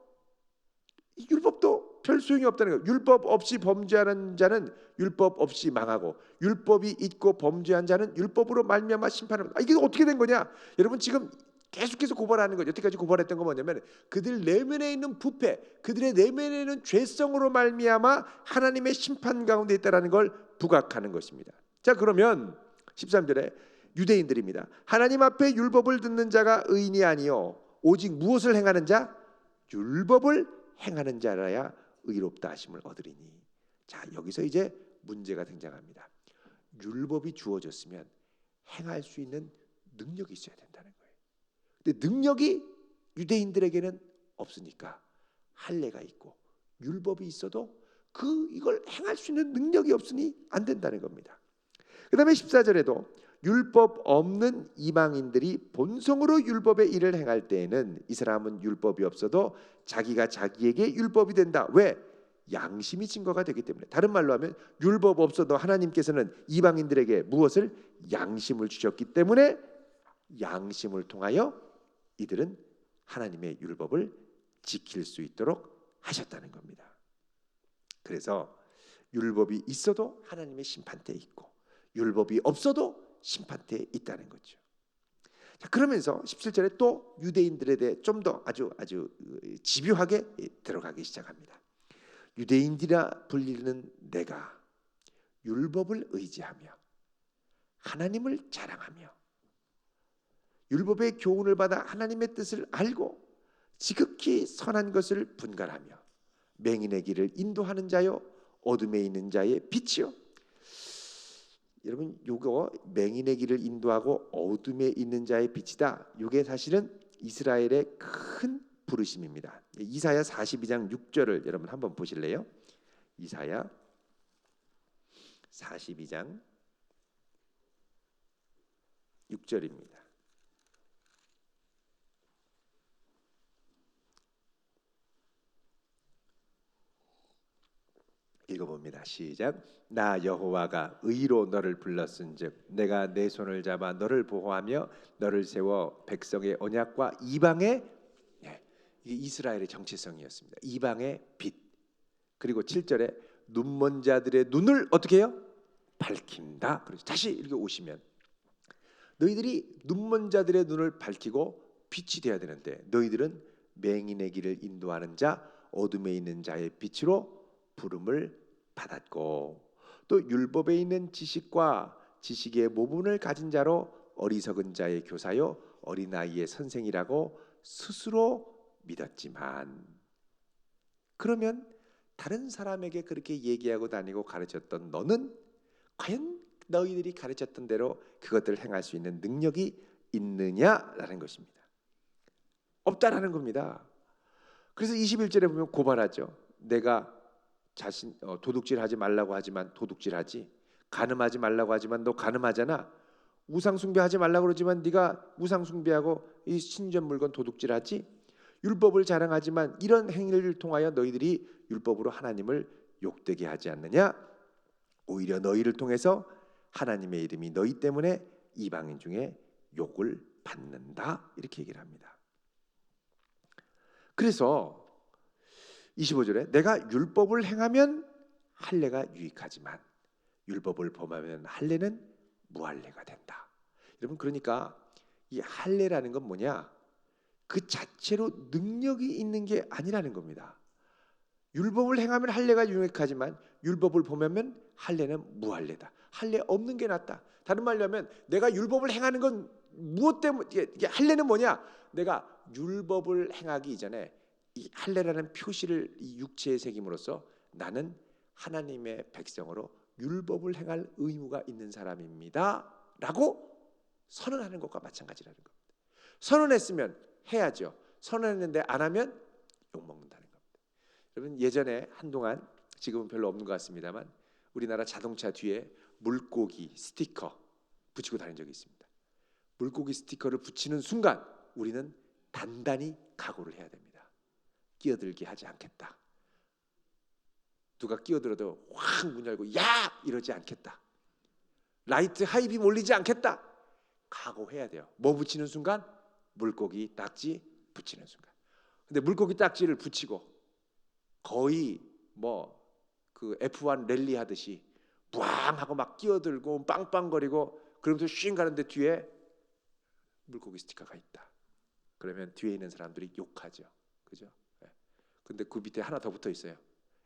별 소용이 없다는 거예요. 율법 없이 범죄하는 자는 율법 없이 망하고, 율법이 있고 범죄한 자는 율법으로 말미암아 심판을 받는다. 이게 어떻게 된 거냐? 여러분, 지금 계속해서 고발하는 거죠. 여태까지 고발했던 건 뭐냐면 그들 내면에 있는 부패, 그들의 내면에 있는 죄성으로 말미암아 하나님의 심판 가운데 있다라는 걸 부각하는 것입니다. 자, 그러면 13절에 유대인들입니다. 하나님 앞에 율법을 듣는 자가 의인이 아니요 오직 무엇을 행하는 자? 율법을 행하는 자라야 의롭다 하심을 얻으리니. 자, 여기서 이제 문제가 등장합니다. 율법이 주어졌으면 행할 수 있는 능력이 있어야 된다는 거예요. 근데 능력이 유대인들에게는 없으니까 할례가 있고 율법이 있어도 이걸 행할 수 있는 능력이 없으니 안 된다는 겁니다. 그 다음에 14절에도 율법 없는 이방인들이 본성으로 율법의 일을 행할 때에는 이 사람은 율법이 없어도 자기가 자기에게 율법이 된다. 왜? 양심이 증거가 되기 때문에. 다른 말로 하면 율법 없어도 하나님께서는 이방인들에게 무엇을? 양심을 주셨기 때문에 양심을 통하여 이들은 하나님의 율법을 지킬 수 있도록 하셨다는 겁니다. 그래서 율법이 있어도 하나님의 심판대에 있고 율법이 없어도 심판대에 있다는 거죠. 자, 그러면서 17절에 또 유대인들에 대해 좀 더 아주 집요하게 들어가기 시작합니다. 유대인이라 불리는 내가 율법을 의지하며 하나님을 자랑하며 율법의 교훈을 받아 하나님의 뜻을 알고 지극히 선한 것을 분간하며 맹인의 길을 인도하는 자요 어둠에 있는 자의 빛이요. 여러분, 요거 맹인의 길을 인도하고 어둠에 있는 자의 빛이다, 요게 사실은 이스라엘의 큰 부르심입니다. 이사야 42장 6절을 여러분 한번 보실래요? 이사야 42장 6절입니다. 읽어봅니다. 시작. 나 여호와가 의로 너를 불렀은즉 내가 내 손을 잡아 너를 보호하며 너를 세워 백성의 언약과 이방의, 이게 이스라엘의 정체성이었습니다. 이방의 빛. 그리고 7절에 눈먼 자들의 눈을 어떻게 해요? 밝힌다. 그래서 다시 이렇게 오시면 너희들이 눈먼 자들의 눈을 밝히고 빛이 되어야 되는데 너희들은 맹인의 길을 인도하는 자 어둠에 있는 자의 빛으로 부름을 받았고 또 율법에 있는 지식과 지식의 모분을 가진 자로 어리석은 자의 교사요 어린아이의 선생이라고 스스로 믿었지만. 그러면 다른 사람에게 그렇게 얘기하고 다니고 가르쳤던 너는 과연 너희들이 가르쳤던 대로 그것들을 행할 수 있는 능력이 있느냐라는 것입니다. 없다라는 겁니다. 그래서 21절에 보면 고발하죠. 내가 도둑질하지 말라고 하지만 도둑질하지, 간음하지 말라고 하지만 너 간음하잖아. 우상 숭배하지 말라고 그러지만 네가 우상 숭배하고 이 신전 물건 도둑질하지. 율법을 자랑하지만 이런 행위를 통하여 너희들이 율법으로 하나님을 욕되게 하지 않느냐? 오히려 너희를 통해서 하나님의 이름이 너희 때문에 이방인 중에 욕을 받는다. 이렇게 얘기를 합니다. 그래서 25절에 내가 율법을 행하면 할례가 유익하지만 율법을 범하면 할례는 무할례가 된다. 여러분, 그러니까 이 할례라는 건 뭐냐? 그 자체로 능력이 있는 게 아니라는 겁니다. 율법을 행하면 할례가 유익하지만 율법을 범하면 할례는 무할례다. 할례 없는 게 낫다. 다른 말로 하면 내가 율법을 행하는 건 무엇 때문에 이게 할례는 뭐냐? 내가 율법을 행하기 이전에 이 할례라는 표시를 이 육체에 새김으로써 나는 하나님의 백성으로 율법을 행할 의무가 있는 사람입니다라고 선언하는 것과 마찬가지라는 겁니다. 선언했으면 해야죠. 선언했는데 안 하면 욕먹는다는 겁니다. 여러분 예전에 한동안 지금은 별로 없는 것 같습니다만 우리나라 자동차 뒤에 물고기 스티커 붙이고 다닌 적이 있습니다. 물고기 스티커를 붙이는 순간 우리는 단단히 각오를 해야 됩니다. 끼어들게 하지 않겠다. 누가 끼어들어도 확 문 열고 야! 이러지 않겠다. 라이트 하이빔 올리지 않겠다. 각오해야 돼요. 뭐 붙이는 순간? 물고기 딱지 붙이는 순간. 근데 물고기 딱지를 붙이고 거의 뭐 그 F1 랠리 하듯이 부앙 하고 막 끼어들고 빵빵거리고 그러면서 쉰 가는데 뒤에 물고기 스티커가 있다. 그러면 뒤에 있는 사람들이 욕하죠. 그죠? 네. 근데 그 밑에 하나 더 붙어 있어요.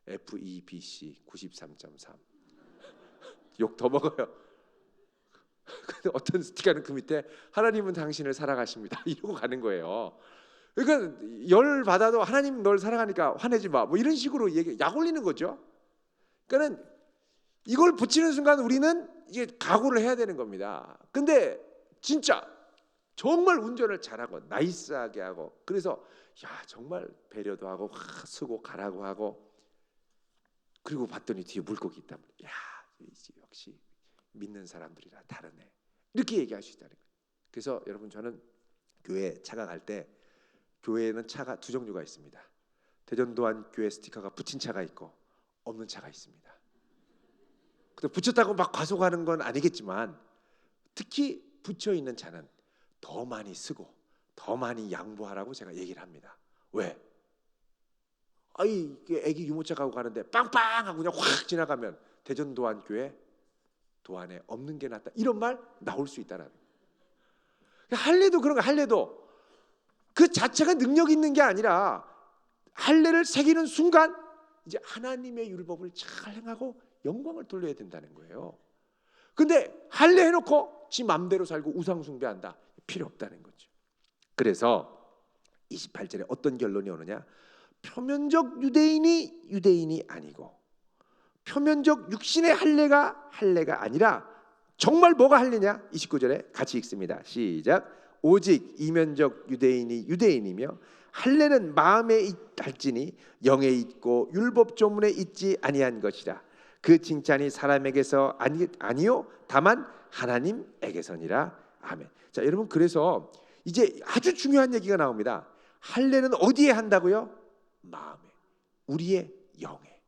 FEBC 93.3. 욕 더 먹어요. 근데 어떤 스티커는 그 밑에 하나님은 당신을 사랑하십니다. 이러고 가는 거예요. 그러니까 열 받아도 하나님 널 사랑하니까 화내지 마. 뭐 이런 식으로 약 올리는 거죠. 그러니까는 이걸 붙이는 순간 우리는 이게 각오를 해야 되는 겁니다. 근데 진짜 정말 운전을 잘하고 나이스하게 하고 그래서 야 정말 배려도 하고 쓰고 가라고 하고 그리고 봤더니 뒤에 물고기 있단 말이야. 야 역시 믿는 사람들이라 다르네. 이렇게 얘기할 수 있다는 거예요. 그래서 여러분 저는 교회 차가 갈 때 교회에는 차가 두 종류가 있습니다. 대전도안교회 스티커가 붙인 차가 있고 없는 차가 있습니다. 근데 붙였다고 막 과속하는 건 아니겠지만 특히 붙여 있는 차는 더 많이 쓰고 더 많이 양보하라고 제가 얘기를 합니다. 왜? 아이 애기 유모차 가고 가는데 빵빵 하고 그냥 확 지나가면 대전도안교회 도안에 없는 게 낫다 이런 말 나올 수 있다라는 거예요. 할례도 그런 거 할례도 그 자체가 능력 있는 게 아니라 할례를 새기는 순간 이제 하나님의 율법을 잘 행하고 영광을 돌려야 된다는 거예요. 근데 할례 해놓고 지 맘대로 살고 우상 숭배한다 필요 없다는 거죠. 그래서 28절에 어떤 결론이 오느냐? 표면적 유대인이 아니고 표면적 육신의 할례가 아니라 정말 뭐가 할례냐? 29절에 같이 읽습니다. 시작. 오직 이면적 유대인이며 할례는 마음에 있할지니 영에 있고 율법 조문에 있지 아니한 것이라. 그 칭찬이 사람에게서 아니요 다만 하나님에게서니라. 아멘. 자 여러분 그래서 이제 아주 중요한 얘기가 나옵니다. 할례는 어디에 한다고요? 마음에, 우리의 영에.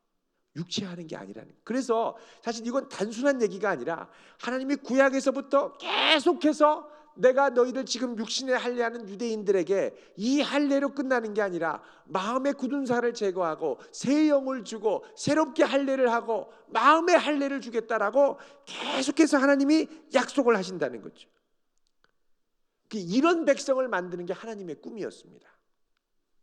육체에 하는 게 아니라는 거예요. 그래서 사실 이건 단순한 얘기가 아니라 하나님이 구약에서부터 계속해서 내가 너희들 지금 육신에 할례하는 유대인들에게 이 할례로 끝나는 게 아니라 마음의 굳은 살을 제거하고 새 영을 주고 새롭게 할례를 하고 마음의 할례를 주겠다라고 계속해서 하나님이 약속을 하신다는 거죠. 이런 백성을 만드는 게 하나님의 꿈이었습니다.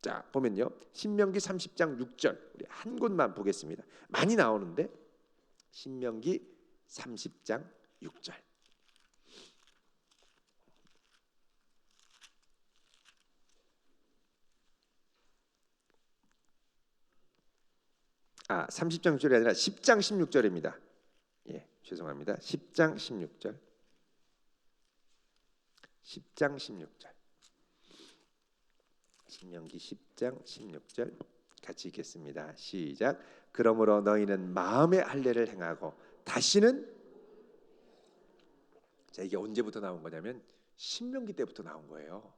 자 보면요 신명기 30장 6절 우리 한 곳만 보겠습니다. 많이 나오는데 신명기 30장 6절 30장 6절이 아니라 10장 16절입니다. 예, 죄송합니다. 10장 16절 10장 16절 신명기 10장 16절 같이 읽겠습니다. 시작. 그러므로 너희는 마음의 할례를 행하고 다시는 자 이게 언제부터 나온 거냐면 신명기 때부터 나온 거예요.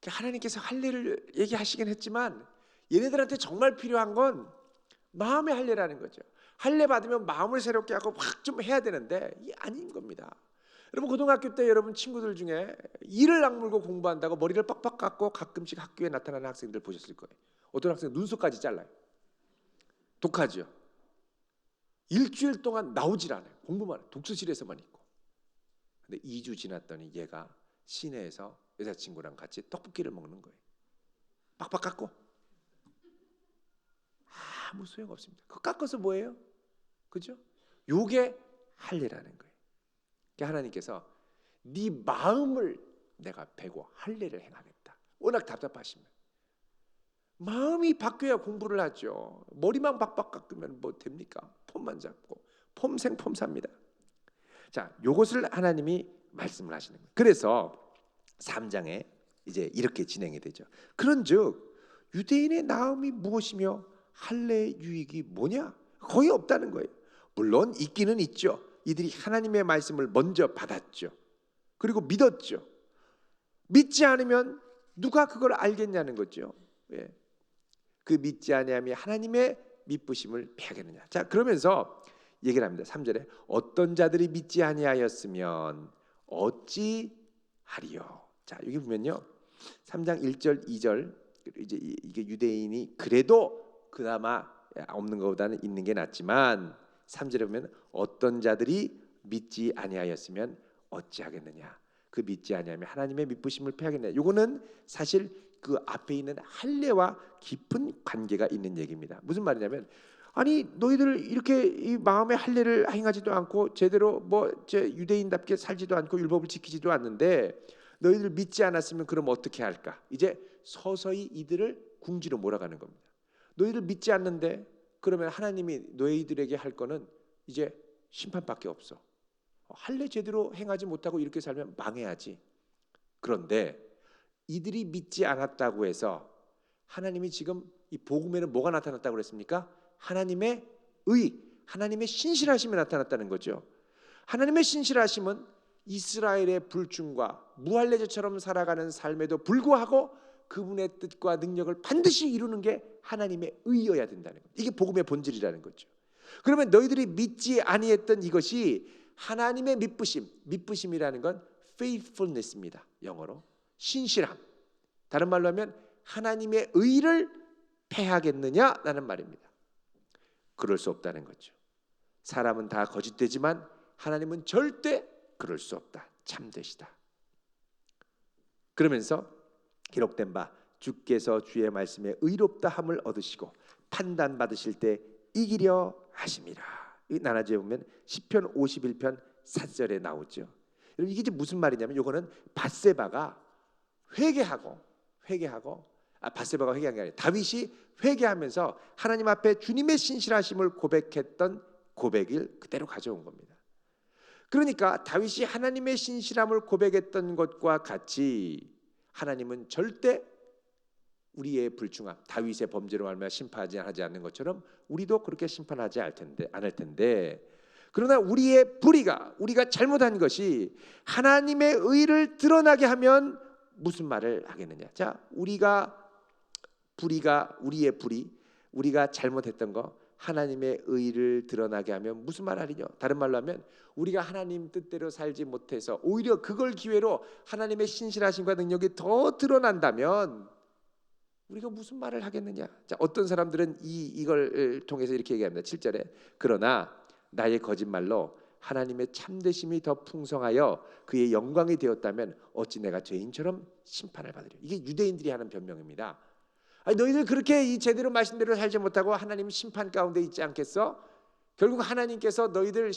하나님께서 할례를 얘기하시긴 했지만 얘네들한테 정말 필요한 건 마음의 할례라는 거죠. 할례 받으면 마음을 새롭게 하고 확 좀 해야 되는데 이게 아닌 겁니다. 여러분 고등학교 때 여러분 친구들 중에 이를 악물고 공부한다고 머리를 빡빡 깎고 가끔씩 학교에 나타나는 학생들 보셨을 거예요. 어떤 학생 눈썹까지 잘라요. 독하죠. 일주일 동안 나오질 않아요. 공부만 해요. 독서실에서만 있고. 근데 2주 지났더니 얘가 시내에서 여자친구랑 같이 떡볶이를 먹는 거예요. 빡빡 깎고 아무 소용 없습니다. 그거 깎아서 뭐예요? 그죠? 요게 할례라는 거예요. 그러니까 하나님께서 네 마음을 내가 베고 할례를 행하겠다. 워낙 답답하시면 마음이 바뀌어야 공부를 하죠. 머리만 박박 깎으면 뭐 됩니까? 폼만 잡고 폼생폼사입니다. 자, 요것을 하나님이 말씀을 하시는 거예요. 그래서 3장에 이제 이렇게 진행이 되죠. 그런즉 유대인의 나음이 무엇이며 할례의 유익이 뭐냐? 거의 없다는 거예요. 물론 있기는 있죠. 이들이 하나님의 말씀을 먼저 받았죠. 그리고 믿었죠. 믿지 않으면 누가 그걸 알겠냐는 거죠. 예. 그 믿지 아니함이 하나님의 미쁘심을 패하겠느냐. 자, 그러면서 얘기를 합니다. 3절에 어떤 자들이 믿지 아니하였으면 어찌 하리요. 자, 여기 보면요. 3장 1절 2절 이제 이게 유대인이 그래도 그나마 없는 것보다는 있는 게 낫지만 3절에 보면 어떤 자들이 믿지 아니하였으면 어찌하겠느냐. 그 믿지 아니하면 하나님의 미쁘심을 패하겠느냐. 요거는 사실 그 앞에 있는 할례와 깊은 관계가 있는 얘기입니다. 무슨 말이냐면 아니 너희들 이렇게 이 마음의 할례를 행하지도 않고 제대로 뭐 유대인답게 살지도 않고 율법을 지키지도 않는데 너희들 믿지 않았으면 그럼 어떻게 할까? 이제 서서히 이들을 궁지로 몰아가는 겁니다. 너희들 믿지 않는데 그러면 하나님이 너희들에게 할 거는 이제 심판밖에 없어. 할례 제대로 행하지 못하고 이렇게 살면 망해야지. 그런데 이들이 믿지 않았다고 해서 하나님이 지금 이 복음에는 뭐가 나타났다고 그랬습니까? 하나님의 의, 하나님의 신실하심이 나타났다는 거죠. 하나님의 신실하심은 이스라엘의 불충과 무할례자처럼 살아가는 삶에도 불구하고 그분의 뜻과 능력을 반드시 이루는 게 하나님의 의여야 된다는 거예요. 이게 복음의 본질이라는 거죠. 그러면 너희들이 믿지 아니했던 이것이 하나님의 미쁘심, 미쁘심이라는 건 faithfulness입니다. 영어로 신실함. 다른 말로 하면 하나님의 의를 패하겠느냐라는 말입니다. 그럴 수 없다는 거죠. 사람은 다 거짓되지만 하나님은 절대 그럴 수 없다. 참되시다. 그러면서 기록된 바 주께서 주의 말씀에 의롭다 함을 얻으시고 판단 받으실 때 이기려 하심이라. 이 나눠져 보면 시편 51편 4절에 나오죠. 여러분 이게 무슨 말이냐면 이거는 밧세바가 회개하고 밧세바가 회개한 게 아니라 다윗이 회개하면서 하나님 앞에 주님의 신실하심을 고백했던 고백을 그대로 가져온 겁니다. 그러니까 다윗이 하나님의 신실함을 고백했던 것과 같이 하나님은 절대 우리의 불충함, 다윗의 범죄로 말미암아 심판하지 않는 것처럼 우리도 그렇게 심판하지 않을 텐데 그러나 우리의 불의가 우리가 잘못한 것이 하나님의 의를 드러나게 하면 무슨 말을 하겠느냐? 자, 우리의 불의, 우리가 잘못했던 거 하나님의 의를 드러나게 하면 무슨 말 하리뇨? 다른 말로 하면 우리가 하나님 뜻대로 살지 못해서 오히려 그걸 기회로 하나님의 신실하심과 능력이 더 드러난다면 우리가 무슨 말을 하겠느냐? 자, 어떤 사람들은 이걸 통해서 이렇게 얘기합니다. 7절에 그러나 나의 거짓말로 하나님의 참되심이 더 풍성하여 그의 영광이 되었다면 어찌 내가 죄인처럼 심판을 받으려. 이게 유대인들이 하는 변명입니다. 아니, 너희들 그렇게 이 제대로 말씀대로 살지 못하고 하나님 심판 가운데 있지 않겠어? 결국 하나님께서 너희들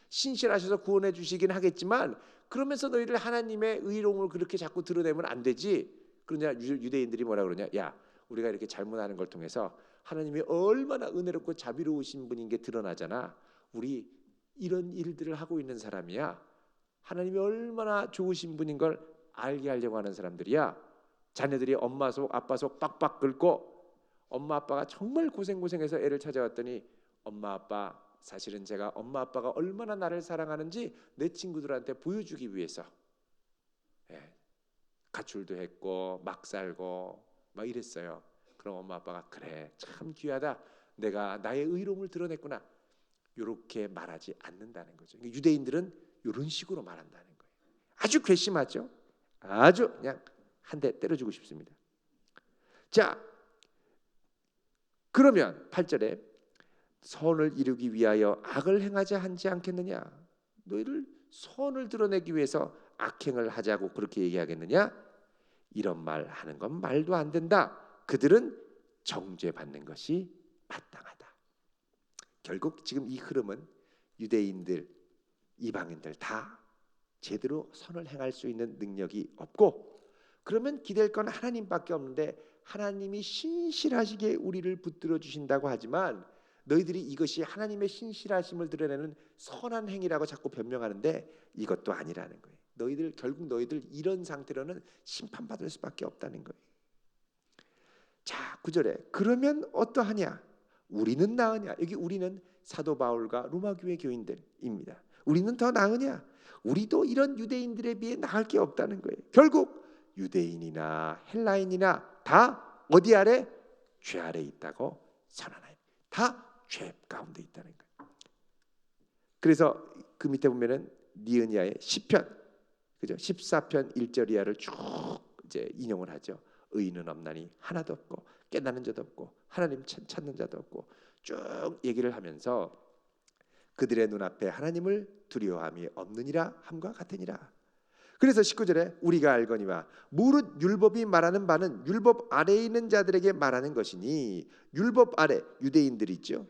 신실하셔서 구원해 주시긴 하겠지만 그러면서 너희들 하나님의 의로움을 그렇게 자꾸 드러내면 안 되지. 그러냐 유대인들이 뭐라 그러냐? 야, 우리가 이렇게 잘못하는 걸 통해서 하나님이 얼마나 은혜롭고 자비로우신 분인 게 드러나잖아. 우리 이런 일들을 하고 있는 사람이야. 하나님이 얼마나 좋으신 분인 걸 알게 하려고 하는 사람들이야. 자녀들이 엄마 속 아빠 속 빡빡 긁고 엄마 아빠가 정말 고생해서 애를 찾아왔더니 엄마 아빠 사실은 제가 엄마 아빠가 얼마나 나를 사랑하는지 내 친구들한테 보여주기 위해서 가출도 했고 막 살고 막 이랬어요. 그럼 엄마 아빠가 그래 참 귀하다. 내가 나의 의로움을 드러냈구나. 이렇게 말하지 않는다는 거죠. 유대인들은 이런 식으로 말한다는 거예요. 아주 괘씸하죠. 아주 그냥 한 대 때려주고 싶습니다. 자, 그러면 8절에 선을 이루기 위하여 악을 행하자 하지 않겠느냐? 너희를 선을 드러내기 위해서 악행을 하자고 그렇게 얘기하겠느냐? 이런 말 하는 건 말도 안 된다. 그들은 정죄받는 것이 마땅하다. 결국 지금 이 흐름은 유대인들, 이방인들 다 제대로 선을 행할 수 있는 능력이 없고, 그러면 기댈 건 하나님밖에 없는데 하나님이 신실하시게 우리를 붙들어 주신다고 하지만 너희들이 이것이 하나님의 신실하심을 드러내는 선한 행위라고 자꾸 변명하는데 이것도 아니라는 거예요. 결국 너희들 이런 상태로는 심판받을 수밖에 없다는 거예요. 자, 9절에 그러면 어떠하냐? 우리는 나으냐? 여기 우리는 사도 바울과 로마 교회 교인들입니다. 우리는 더 나으냐? 우리도 이런 유대인들에 비해 나을 게 없다는 거예요. 결국 유대인이나 헬라인이나 다 어디 아래? 죄 아래 있다고 선언해요. 다 죄 가운데 있다는 거예요. 그래서 그 밑에 보면은 니은야의 시편, 그죠? 14편 1절 이하를 쭉 이제 인용을 하죠. 의인은 없나니 하나도 없고 깨닫는 자도 없고 하나님 찾는 자도 없고 쭉 얘기를 하면서 그들의 눈앞에 하나님을 두려워함이 없느니라 함과 같으니라. 그래서 19절에 우리가 알거니와 무릇 율법이 말하는 바는 율법 아래에 있는 자들에게 말하는 것이니, 율법 아래 유대인들이 있죠.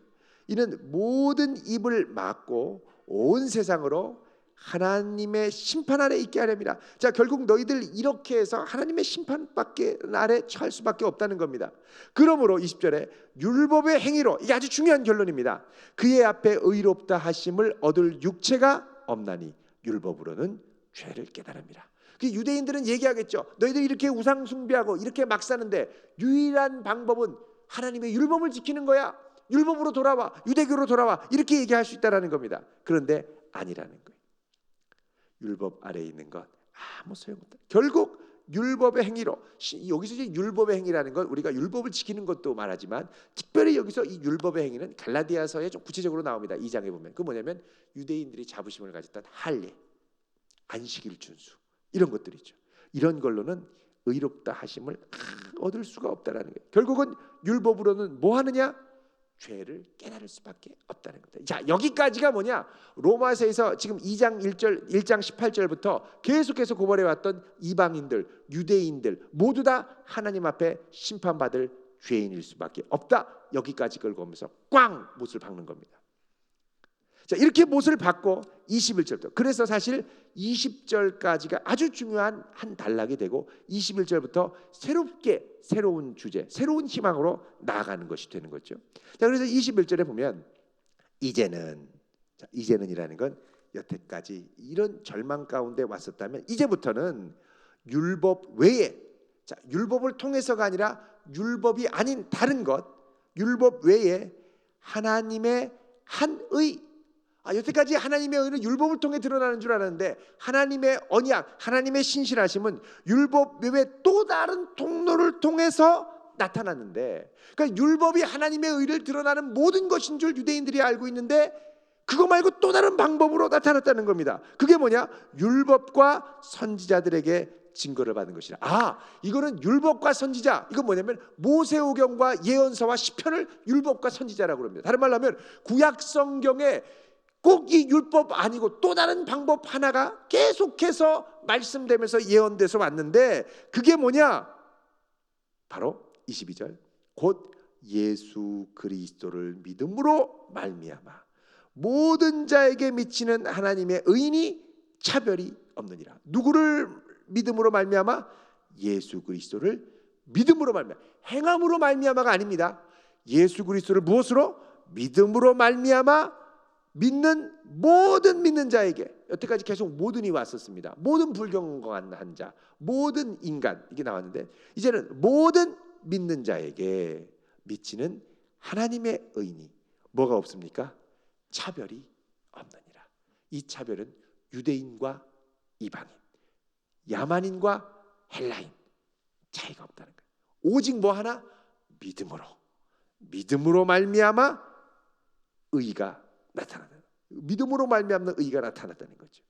이는 모든 입을 막고 온 세상으로 하나님의 심판 아래 있게 하렵니다. 자, 결국 너희들 이렇게 해서 하나님의 심판밖에 아래 처할 수밖에 없다는 겁니다. 그러므로 20절에 율법의 행위로, 이게 아주 중요한 결론입니다. 그의 앞에 의롭다 하심을 얻을 육체가 없나니 율법으로는 죄를 깨달음이라. 그 유대인들은 얘기하겠죠. 너희들 이렇게 우상 숭배하고 이렇게 막 사는데 유일한 방법은 하나님의 율법을 지키는 거야. 율법으로 돌아와, 유대교로 돌아와, 이렇게 얘기할 수 있다라는 겁니다. 그런데 아니라는 거예요. 율법 아래에 있는 것 아무 소용없다. 결국 율법의 행위로, 여기서 이제 율법의 행위라는 건 우리가 율법을 지키는 것도 말하지만 특별히 여기서 이 율법의 행위는 갈라디아서에 좀 구체적으로 나옵니다. 2장에 보면 그 뭐냐면 유대인들이 자부심을 가졌던 할례, 안식일 준수, 이런 것들이죠. 이런 걸로는 의롭다 하심을 얻을 수가 없다라는 거예요. 결국은 율법으로는 뭐 하느냐? 죄를 깨달을 수밖에 없다는 겁니다. 자, 여기까지가 뭐냐? 로마서에서 지금 2장 1장 18절부터 계속해서 고발해 왔던 이방인들, 유대인들 모두 다 하나님 앞에 심판받을 죄인일 수밖에 없다. 여기까지 끌고 오면서 꽝 못을 박는 겁니다. 자, 이렇게 못을 받고 21절부터, 그래서 사실 20절까지가 아주 중요한 한 단락이 되고 21절부터 새로운 주제, 새로운 희망으로 나아가는 것이 되는 거죠. 자, 그래서 21절에 보면 이제는이라는 건 여태까지 이런 절망 가운데 왔었다면 이제부터는 율법 외에, 자, 율법을 통해서가 아니라 율법이 아닌 다른 것, 율법 외에 하나님의 한 의, 여태까지 하나님의 의는 율법을 통해 드러나는 줄 알았는데 하나님의 언약, 하나님의 신실하심은 율법 외에 또 다른 통로를 통해서 나타났는데, 그러니까 율법이 하나님의 의를 드러나는 모든 것인 줄 유대인들이 알고 있는데 그거 말고 또 다른 방법으로 나타났다는 겁니다. 그게 뭐냐? 율법과 선지자들에게 증거를 받은 것이라. 이거는 율법과 선지자, 이건 뭐냐면 모세오경과 예언서와 시편을 율법과 선지자라고 합니다. 다른 말로 하면 구약 성경에 꼭 이 율법 아니고 또 다른 방법 하나가 계속해서 말씀되면서 예언돼서 왔는데 그게 뭐냐? 바로 22절 곧 예수 그리스도를 믿음으로 말미암아 모든 자에게 미치는 하나님의 의인이 차별이 없느니라. 누구를 믿음으로 말미암아? 예수 그리스도를 믿음으로 말미암아. 행함으로 말미암아가 아닙니다. 예수 그리스도를 무엇으로? 믿음으로 말미암아 믿는 모든 믿는 자에게, 여태까지 계속 모든이 왔었습니다. 모든 불경건한 자, 모든 인간, 이게 나왔는데 이제는 모든 믿는 자에게 미치는 하나님의 의인이 뭐가 없습니까? 차별이 없느니라. 이 차별은 유대인과 이방인, 야만인과 헬라인 차이가 없다는 거예요. 오직 뭐 하나? 믿음으로 말미암아 의가 나타나는, 믿음으로 말미암는 의가 나타났다는 거죠.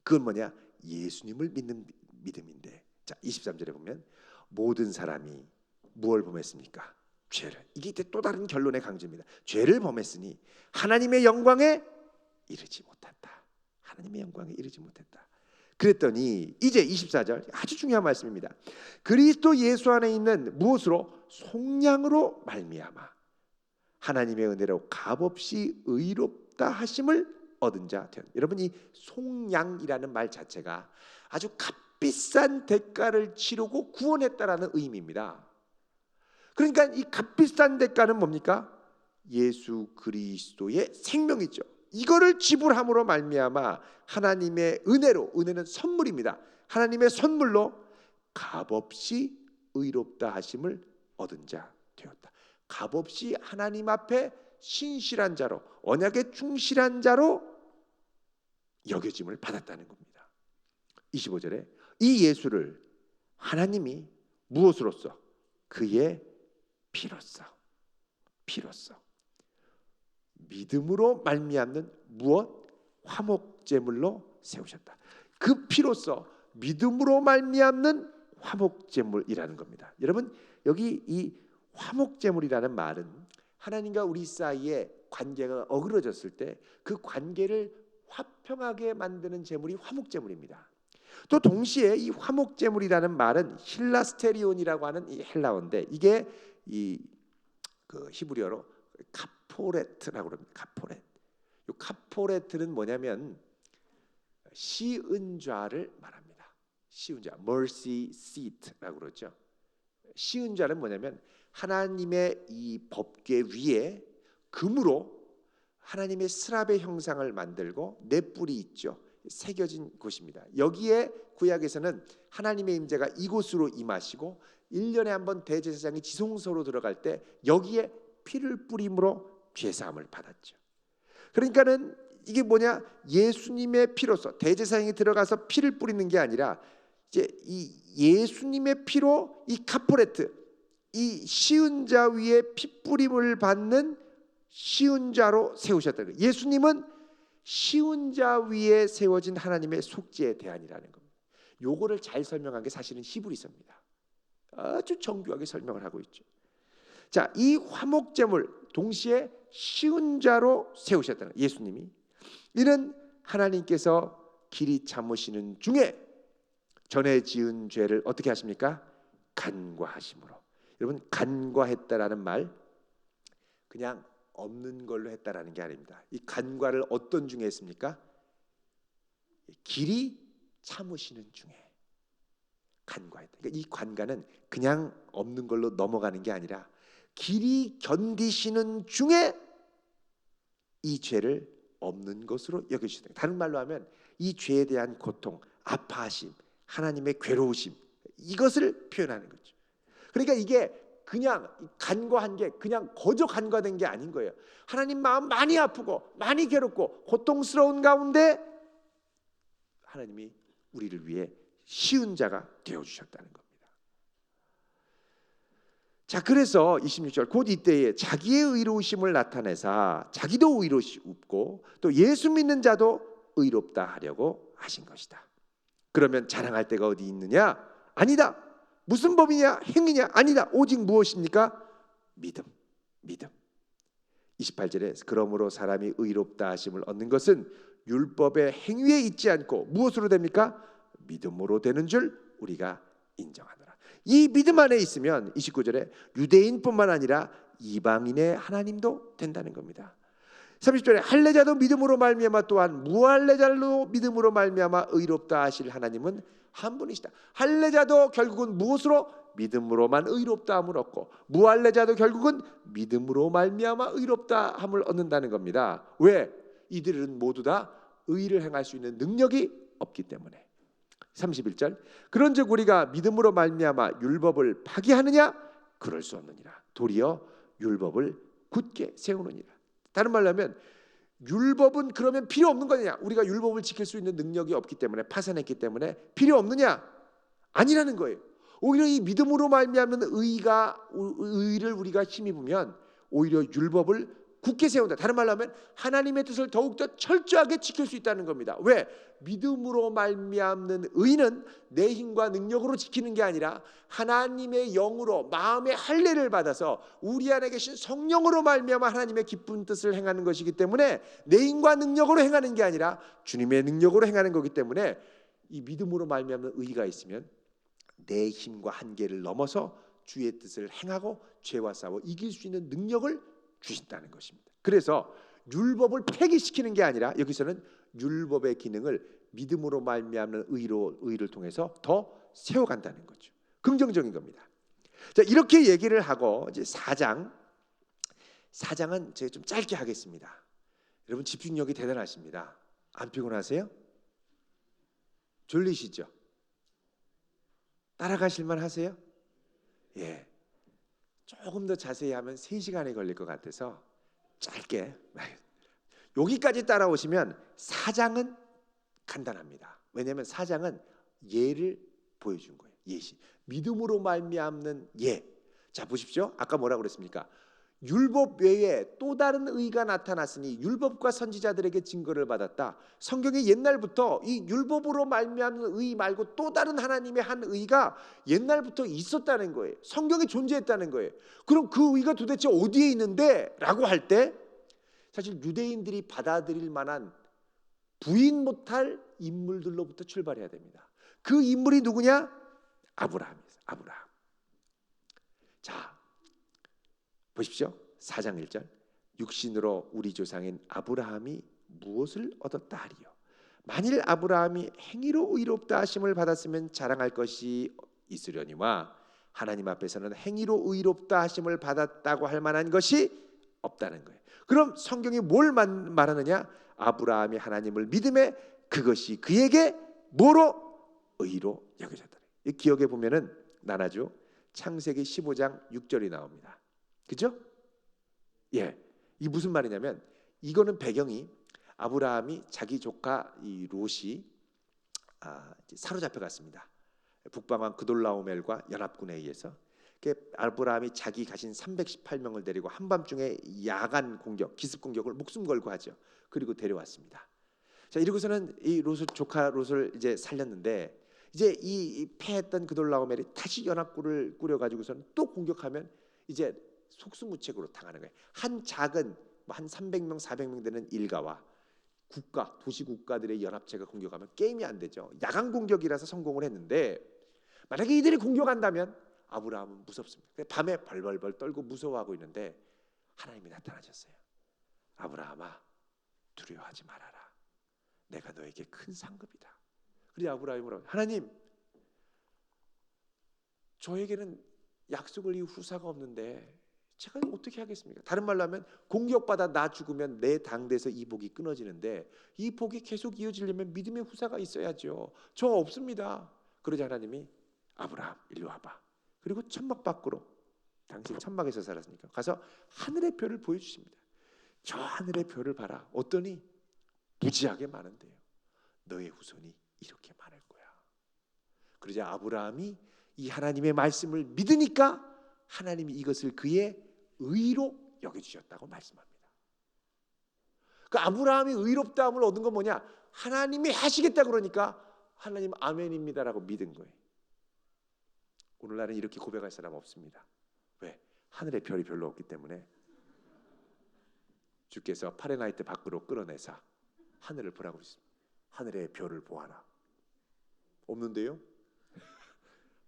그건 뭐냐? 예수님을 믿는 믿음인데, 자 23절에 보면 모든 사람이 무엇을 범했습니까? 죄를. 이게 또 다른 결론의 강조입니다. 죄를 범했으니 하나님의 영광에 이르지 못했다. 하나님의 영광에 이르지 못했다. 그랬더니 이제 24절 아주 중요한 말씀입니다. 그리스도 예수 안에 있는 무엇으로? 속량으로 말미암아 하나님의 은혜로 값없이 의롭다 하심을 얻은 자 되었다. 여러분, 이 속량이라는 말 자체가 아주 값비싼 대가를 치르고 구원했다라는 의미입니다. 그러니까 이 값비싼 대가는 뭡니까? 예수 그리스도의 생명이죠. 이거를 지불함으로 말미암아 하나님의 은혜로, 은혜는 선물입니다. 하나님의 선물로 값없이 의롭다 하심을 얻은 자 되었다. 값없이 하나님 앞에 신실한 자로, 언약에 충실한 자로 여겨짐을 받았다는 겁니다. 25절에 이 예수를 하나님이 무엇으로써? 그의 피로써 믿음으로 말미암는 무엇? 화목제물로 세우셨다. 그 피로써 믿음으로 말미암는 화목제물이라는 겁니다. 여러분, 여기 이 화목제물이라는 말은 하나님과 우리 사이의 관계가 어그러졌을 때 그 관계를 화평하게 만드는 제물이 화목제물입니다. 또 동시에 이 화목제물이라는 말은 힐라스테리온이라고 하는 이 헬라어인데, 이게 그 히브리어로 카포레트라고 합니다. 카포레트. 이 카포레트는 뭐냐면 시은좌를 말합니다. 시은좌, mercy seat라고 그러죠. 시은좌는 뭐냐면 하나님의 이 법궤 위에 금으로 하나님의 스랍의 형상을 만들고 네 뿔이 있죠. 새겨진 곳입니다. 여기에 구약에서는 하나님의 임재가 이곳으로 임하시고 1년에 한 번 대제사장이 지성소로 들어갈 때 여기에 피를 뿌림으로 죄사함을 받았죠. 그러니까는 이게 뭐냐? 예수님의 피로서 대제사장이 들어가서 피를 뿌리는 게 아니라 이제 이 예수님의 피로 이 카포레트, 이 시은자 위에 피뿌림을 받는 시은자로 세우셨다. 예수님은 시은자 위에 세워진 하나님의 속죄의 대안이라는 겁니다. 요거를 잘 설명한 게 사실은 히브리서입니다. 아주 정교하게 설명을 하고 있죠. 자, 이 화목제물 동시에 시은자로 세우셨다는 예수님이, 이는 하나님께서 길이 참으시는 중에 전에 지은 죄를 어떻게 하십니까? 간과하심으로. 여러분, 간과했다라는 말 그냥 없는 걸로 했다라는 게 아닙니다. 이 간과를 어떤 중에 했습니까? 길이 참으시는 중에 간과했다. 그러니까 이 간과는 그냥 없는 걸로 넘어가는 게 아니라 길이 견디시는 중에 이 죄를 없는 것으로 여겨주시다. 다른 말로 하면 이 죄에 대한 고통, 아파하심, 하나님의 괴로우심, 이것을 표현하는 거죠. 그러니까 이게 그냥 간과한 게 그냥 거저 간과된 게 아닌 거예요. 하나님 마음 많이 아프고 많이 괴롭고 고통스러운 가운데 하나님이 우리를 위해 쉬운 자가 되어주셨다는 겁니다. 자, 그래서 26절 곧 이때에 자기의 의로우심을 나타내사 자기도 의롭고 또 예수 믿는 자도 의롭다 하려고 하신 것이다. 그러면 자랑할 데가 어디 있느냐? 아니다. 무슨 법이냐? 행위냐? 아니다. 오직 무엇입니까? 믿음. 28절에 그러므로 사람이 의롭다 하심을 얻는 것은 율법의 행위에 있지 않고 무엇으로 됩니까? 믿음으로 되는 줄 우리가 인정하노라. 이 믿음 안에 있으면 29절에 유대인뿐만 아니라 이방인의 하나님도 된다는 겁니다. 30절에 할례자도 믿음으로 말미암아 또한 무할례자로 믿음으로 말미암아 의롭다 하실 하나님은 한 분이시다. 할례자도 결국은 무엇으로? 믿음으로만 의롭다함을 얻고 무할례자도 결국은 믿음으로 말미암아 의롭다함을 얻는다는 겁니다. 왜? 이들은 모두 다 의를 행할 수 있는 능력이 없기 때문에. 31절 그런즉 우리가 믿음으로 말미암아 율법을 파기하느냐? 그럴 수 없느니라. 도리어 율법을 굳게 세우느니라. 다른 말로 하면 율법은 그러면 필요 없는 거냐? 우리가 율법을 지킬 수 있는 능력이 없기 때문에 파산했기 때문에 필요 없느냐? 아니라는 거예요. 오히려 이 믿음으로 말미암는 의를 우리가 힘입으면 오히려 율법을 굳게 세운다. 다른 말로 하면 하나님의 뜻을 더욱더 철저하게 지킬 수 있다는 겁니다. 왜? 믿음으로 말미암는 의는 내 힘과 능력으로 지키는 게 아니라 하나님의 영으로 마음의 할례를 받아서 우리 안에 계신 성령으로 말미암아 하나님의 기쁜 뜻을 행하는 것이기 때문에 내 힘과 능력으로 행하는 게 아니라 주님의 능력으로 행하는 거기 때문에 이 믿음으로 말미암는 의가 있으면 내 힘과 한계를 넘어서 주의 뜻을 행하고 죄와 싸워 이길 수 있는 능력을 주신다는 것입니다. 그래서 율법을 폐기시키는 게 아니라 여기서는 율법의 기능을 믿음으로 말미암는 의를 통해서 더 세워간다는 거죠. 긍정적인 겁니다. 자, 이렇게 얘기를 하고 이제 4장은 제가 좀 짧게 하겠습니다. 여러분 집중력이 대단하십니다. 안 피곤하세요? 졸리시죠? 따라가실만 하세요? 예. 조금 더 자세히 하면 3시간이 걸릴 것 같아서 짧게 여기까지 따라오시면 4장은 간단합니다. 왜냐하면 4장은 예를 보여준 거예요. 예시. 믿음으로 말미암는 예. 자, 보십시오. 아까 뭐라고 그랬습니까? 율법 외에 또 다른 의가 나타났으니 율법과 선지자들에게 증거를 받았다. 성경이 옛날부터 이 율법으로 말미암는 의 말고 또 다른 하나님의 한 의가 옛날부터 있었다는 거예요. 성경에 존재했다는 거예요. 그럼 그 의가 도대체 어디에 있는데? 라고 할 때 사실 유대인들이 받아들일 만한 부인 못할 인물들로부터 출발해야 됩니다. 그 인물이 누구냐? 아브라함이에요. 아브라함. 자, 보십시오. 4장 1절. 육신으로 우리 조상인 아브라함이 무엇을 얻었다 하리요? 만일 아브라함이 행위로 의롭다 하심을 받았으면 자랑할 것이 있으려니와 하나님 앞에서는 행위로 의롭다 하심을 받았다고 할 만한 것이 없다는 거예요. 그럼 성경이 뭘 말하느냐? 아브라함이 하나님을 믿음에 그것이 그에게 뭐로? 의로 여겨졌다. 이 기억에 보면은 나눠죠. 창세기 15장 6절이 나옵니다. 그죠? 예, 이 무슨 말이냐면 이거는 배경이 아브라함이 자기 조카 이 롯이 사로잡혀 갔습니다. 북방왕 그돌라오멜과 연합군에 의해서. 아브라함이 자기 가진 318명을 데리고 한밤중에 야간 공격, 기습 공격을 목숨 걸고 하죠. 그리고 데려왔습니다. 자, 이러고서는 이 롯을 조카 롯을 이제 살렸는데 이제 이 패했던 그돌라오멜이 다시 연합군을 꾸려가지고서는 또 공격하면 이제 속수무책으로 당하는 거예요. 한 작은 한 300명, 400명 되는 일가와 국가, 도시 국가들의 연합체가 공격하면 게임이 안 되죠. 야간 공격이라서 성공을 했는데 만약에 이들이 공격한다면 아브라함은 무섭습니다. 밤에 벌벌벌 떨고 무서워하고 있는데 하나님이 나타나셨어요. 아브라함아, 두려워하지 말아라. 내가 너에게 큰 상급이다. 그래서 아브라함이 뭐라고? 하나님, 저에게는 약속을 이을 후사가 없는데 제가 어떻게 하겠습니까? 다른 말로 하면 공격받아 나 죽으면 내 당대에서 이 복이 끊어지는데 이 복이 계속 이어지려면 믿음의 후사가 있어야죠. 저 없습니다. 그러자 하나님이 아브라함 일로 와봐. 그리고 천막 밖으로, 당신 천막에서 살았으니까 가서 하늘의 별을 보여주십니다. 저 하늘의 별을 봐라. 어떠니? 무지하게 많은데요. 너의 후손이 이렇게 많을 거야. 그러자 아브라함이 이 하나님의 말씀을 믿으니까 하나님이 이것을 그의 의로 여겨주셨다고 말씀합니다. 그 아브라함이 의롭다함을 얻은 건 뭐냐? 하나님이 하시겠다 그러니까 하나님 아멘입니다라고 믿은 거예요. 오늘날은 이렇게 고백할 사람 없습니다. 왜? 하늘의 별이 별로 없기 때문에 주께서 파레나이트 밖으로 끌어내사 하늘을 보라고 했습니다. 하늘의 별을 보아라. 없는데요?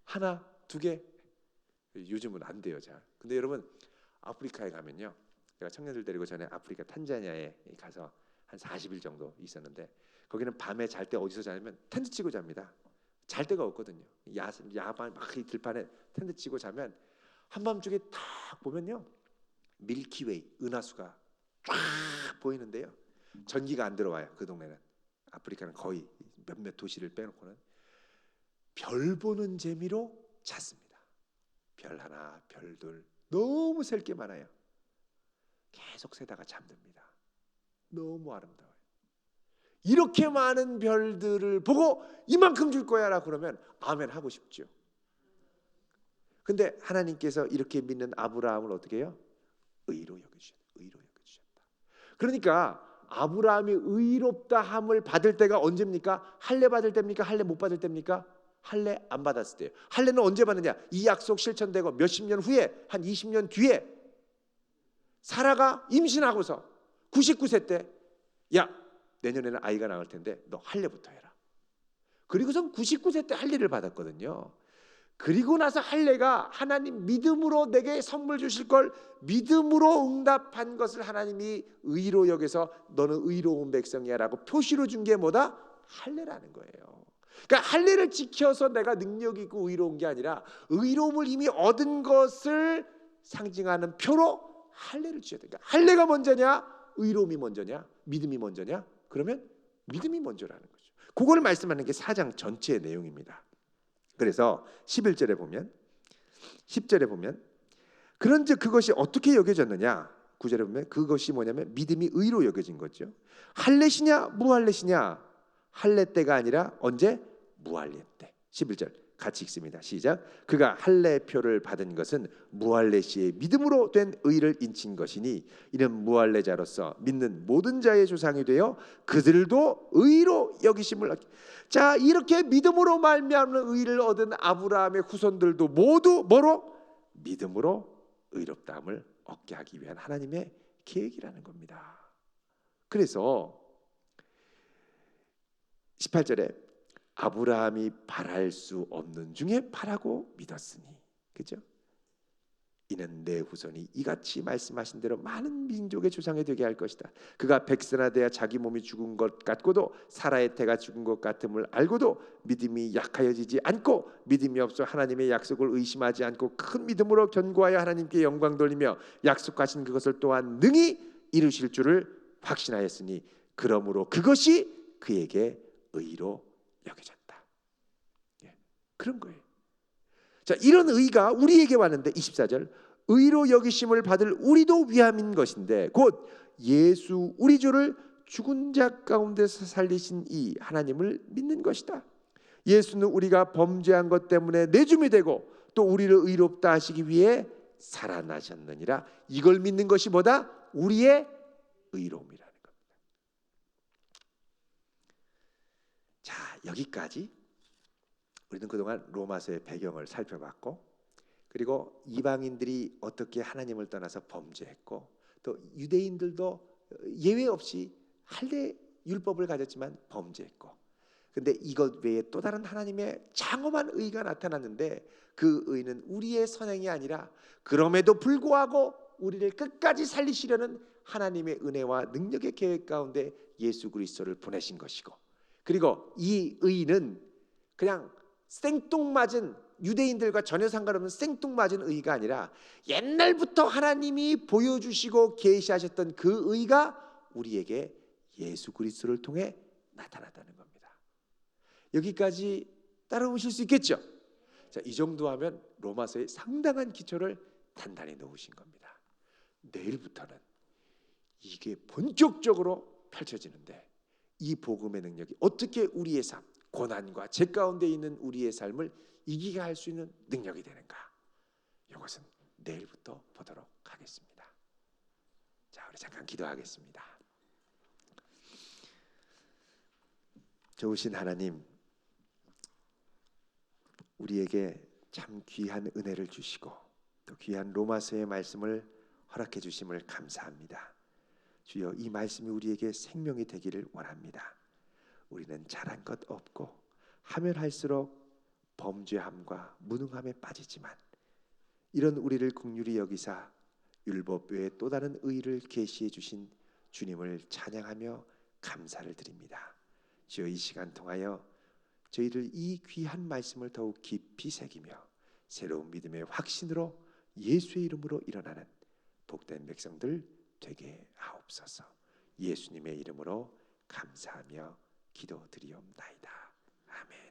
하나, 두 개? 요즘은 안 돼요, 잘. 근데 여러분 아프리카에 가면요, 제가 청년들 데리고 전에 아프리카 탄자니아에 가서 한 40일 정도 있었는데 거기는 밤에 잘 때 어디서 자냐면 텐트 치고 잡니다. 잘 데가 없거든요. 야반 막 이 들판에 텐트 치고 자면 한밤중에 탁 보면요 밀키웨이 은하수가 쫙 보이는데요. 전기가 안 들어와요. 그 동네는. 아프리카는 거의 몇몇 도시를 빼놓고는 별 보는 재미로 잤습니다. 별 하나, 별 둘, 너무 셀 게 많아요. 계속 세다가 잠듭니다. 너무 아름다워요. 이렇게 많은 별들을 보고 이만큼 줄 거야 라고 그러면 아멘 하고 싶죠. 근데 하나님께서 이렇게 믿는 아브라함을 어떻게 해요? 의로 여겨주셨다. 의로 여겨주셨다. 그러니까 아브라함이 의롭다함을 받을 때가 언제입니까? 할례 받을 때입니까? 할례 못 받을 때입니까? 할례 안 받았을 때예요. 할례는 언제 받느냐? 이 약속 실천되고 몇십 년 후에, 한 20년 뒤에 사라가 임신하고서 99세 때, 야, 내년에는 아이가 나올 텐데 너 할례부터 해라. 그리고선 99세 때 할례를 받았거든요. 그리고 나서 할례가 하나님 믿음으로 내게 선물 주실 걸 믿음으로 응답한 것을 하나님이 의로 여겨서 너는 의로운 백성이야 라고 표시로 준 게 뭐다? 할례라는 거예요. 그러니까 할례를 지켜서 내가 능력 있고 의로운 게 아니라 의로움을 이미 얻은 것을 상징하는 표로 할례를 주셔야 됩니다. 할례가 먼저냐? 의로움이 먼저냐? 믿음이 먼저냐? 그러면 믿음이 먼저라는 거죠. 그걸 말씀하는 게 4장 전체의 내용입니다. 그래서 11절에 보면 10절에 보면 그런즉 그것이 어떻게 여겨졌느냐? 9절에 보면 그것이 뭐냐면 믿음이 의로 여겨진 거죠. 할례시냐 무할례시냐? 할례 때가 아니라 언제? 무할례 때. 11절 같이 읽습니다. 시작. 그가 할례표를 받은 것은 무할례 시의 믿음으로 된 의를 인친 것이니 이는 무할례자로서 믿는 모든 자의 조상이 되어 그들도 의로 여기심을 얻게. 자, 이렇게 믿음으로 말미암는 의를 얻은 아브라함의 후손들도 모두 뭐로? 믿음으로 의롭다함을 얻게 하기 위한 하나님의 계획이라는 겁니다. 그래서 18절에 아브라함이 바랄 수 없는 중에 바라고 믿었으니, 그죠? 이는 내 후손이 이같이 말씀하신 대로 많은 민족의 조상이 되게 할 것이다. 그가 백선하되어 자기 몸이 죽은 것 같고도 사라의 태가 죽은 것 같음을 알고도 믿음이 약하여지지 않고 믿음이 없어 하나님의 약속을 의심하지 않고 큰 믿음으로 견고하여 하나님께 영광 돌리며 약속하신 그것을 또한 능히 이루실 줄을 확신하였으니 그러므로 그것이 그에게 의로 여겨졌다. 그런 거예요. 자, 이런 의가 우리에게 왔는데 24절 의로 여기심을 받을 우리도 위함인 것인데 곧 예수 우리 주를 죽은 자 가운데서 살리신 이 하나님을 믿는 것이다. 예수는 우리가 범죄한 것 때문에 내줌이 되고 또 우리를 의롭다 하시기 위해 살아나셨느니라. 이걸 믿는 것이 뭐다? 우리의 의로움이라는 겁니다. 자, 여기까지 우리는 그동안 로마서의 배경을 살펴봤고, 그리고 이방인들이 어떻게 하나님을 떠나서 범죄했고, 또 유대인들도 예외 없이 할례 율법을 가졌지만 범죄했고, 근데 이것 외에 또 다른 하나님의 장엄한 의가 나타났는데 그 의는 우리의 선행이 아니라 그럼에도 불구하고 우리를 끝까지 살리시려는 하나님의 은혜와 능력의 계획 가운데 예수 그리스도를 보내신 것이고, 그리고 이 의는 그냥 생뚱맞은 유대인들과 전혀 상관없는 생뚱맞은 의가 아니라 옛날부터 하나님이 보여주시고 계시하셨던 그 의가 우리에게 예수 그리스도를 통해 나타났다는 겁니다. 여기까지 따라오실 수 있겠죠? 자, 이 정도 하면 로마서의 상당한 기초를 단단히 놓으신 겁니다. 내일부터는 이게 본격적으로 펼쳐지는데 이 복음의 능력이 어떻게 우리의 삶, 고난과 죄 가운데 있는 우리의 삶을 이기게 할 수 있는 능력이 되는가? 이것은 내일부터 보도록 하겠습니다. 자, 우리 잠깐 기도하겠습니다. 좋으신 하나님, 우리에게 참 귀한 은혜를 주시고 또 귀한 로마서의 말씀을 허락해 주심을 감사합니다. 주여, 이 말씀이 우리에게 생명이 되기를 원합니다. 우리는 잘한 것 없고 하면 할수록 범죄함과 무능함에 빠지지만 이런 우리를 긍휼히 여기사 율법 외에 또 다른 의를 계시해 주신 주님을 찬양하며 감사를 드립니다. 주여, 이 시간 통하여 저희를 이 귀한 말씀을 더욱 깊이 새기며 새로운 믿음의 확신으로 예수의 이름으로 일어나는 복된 백성들 되게 하옵소서. 예수님의 이름으로 감사하며 기도드리옵나이다. 아멘.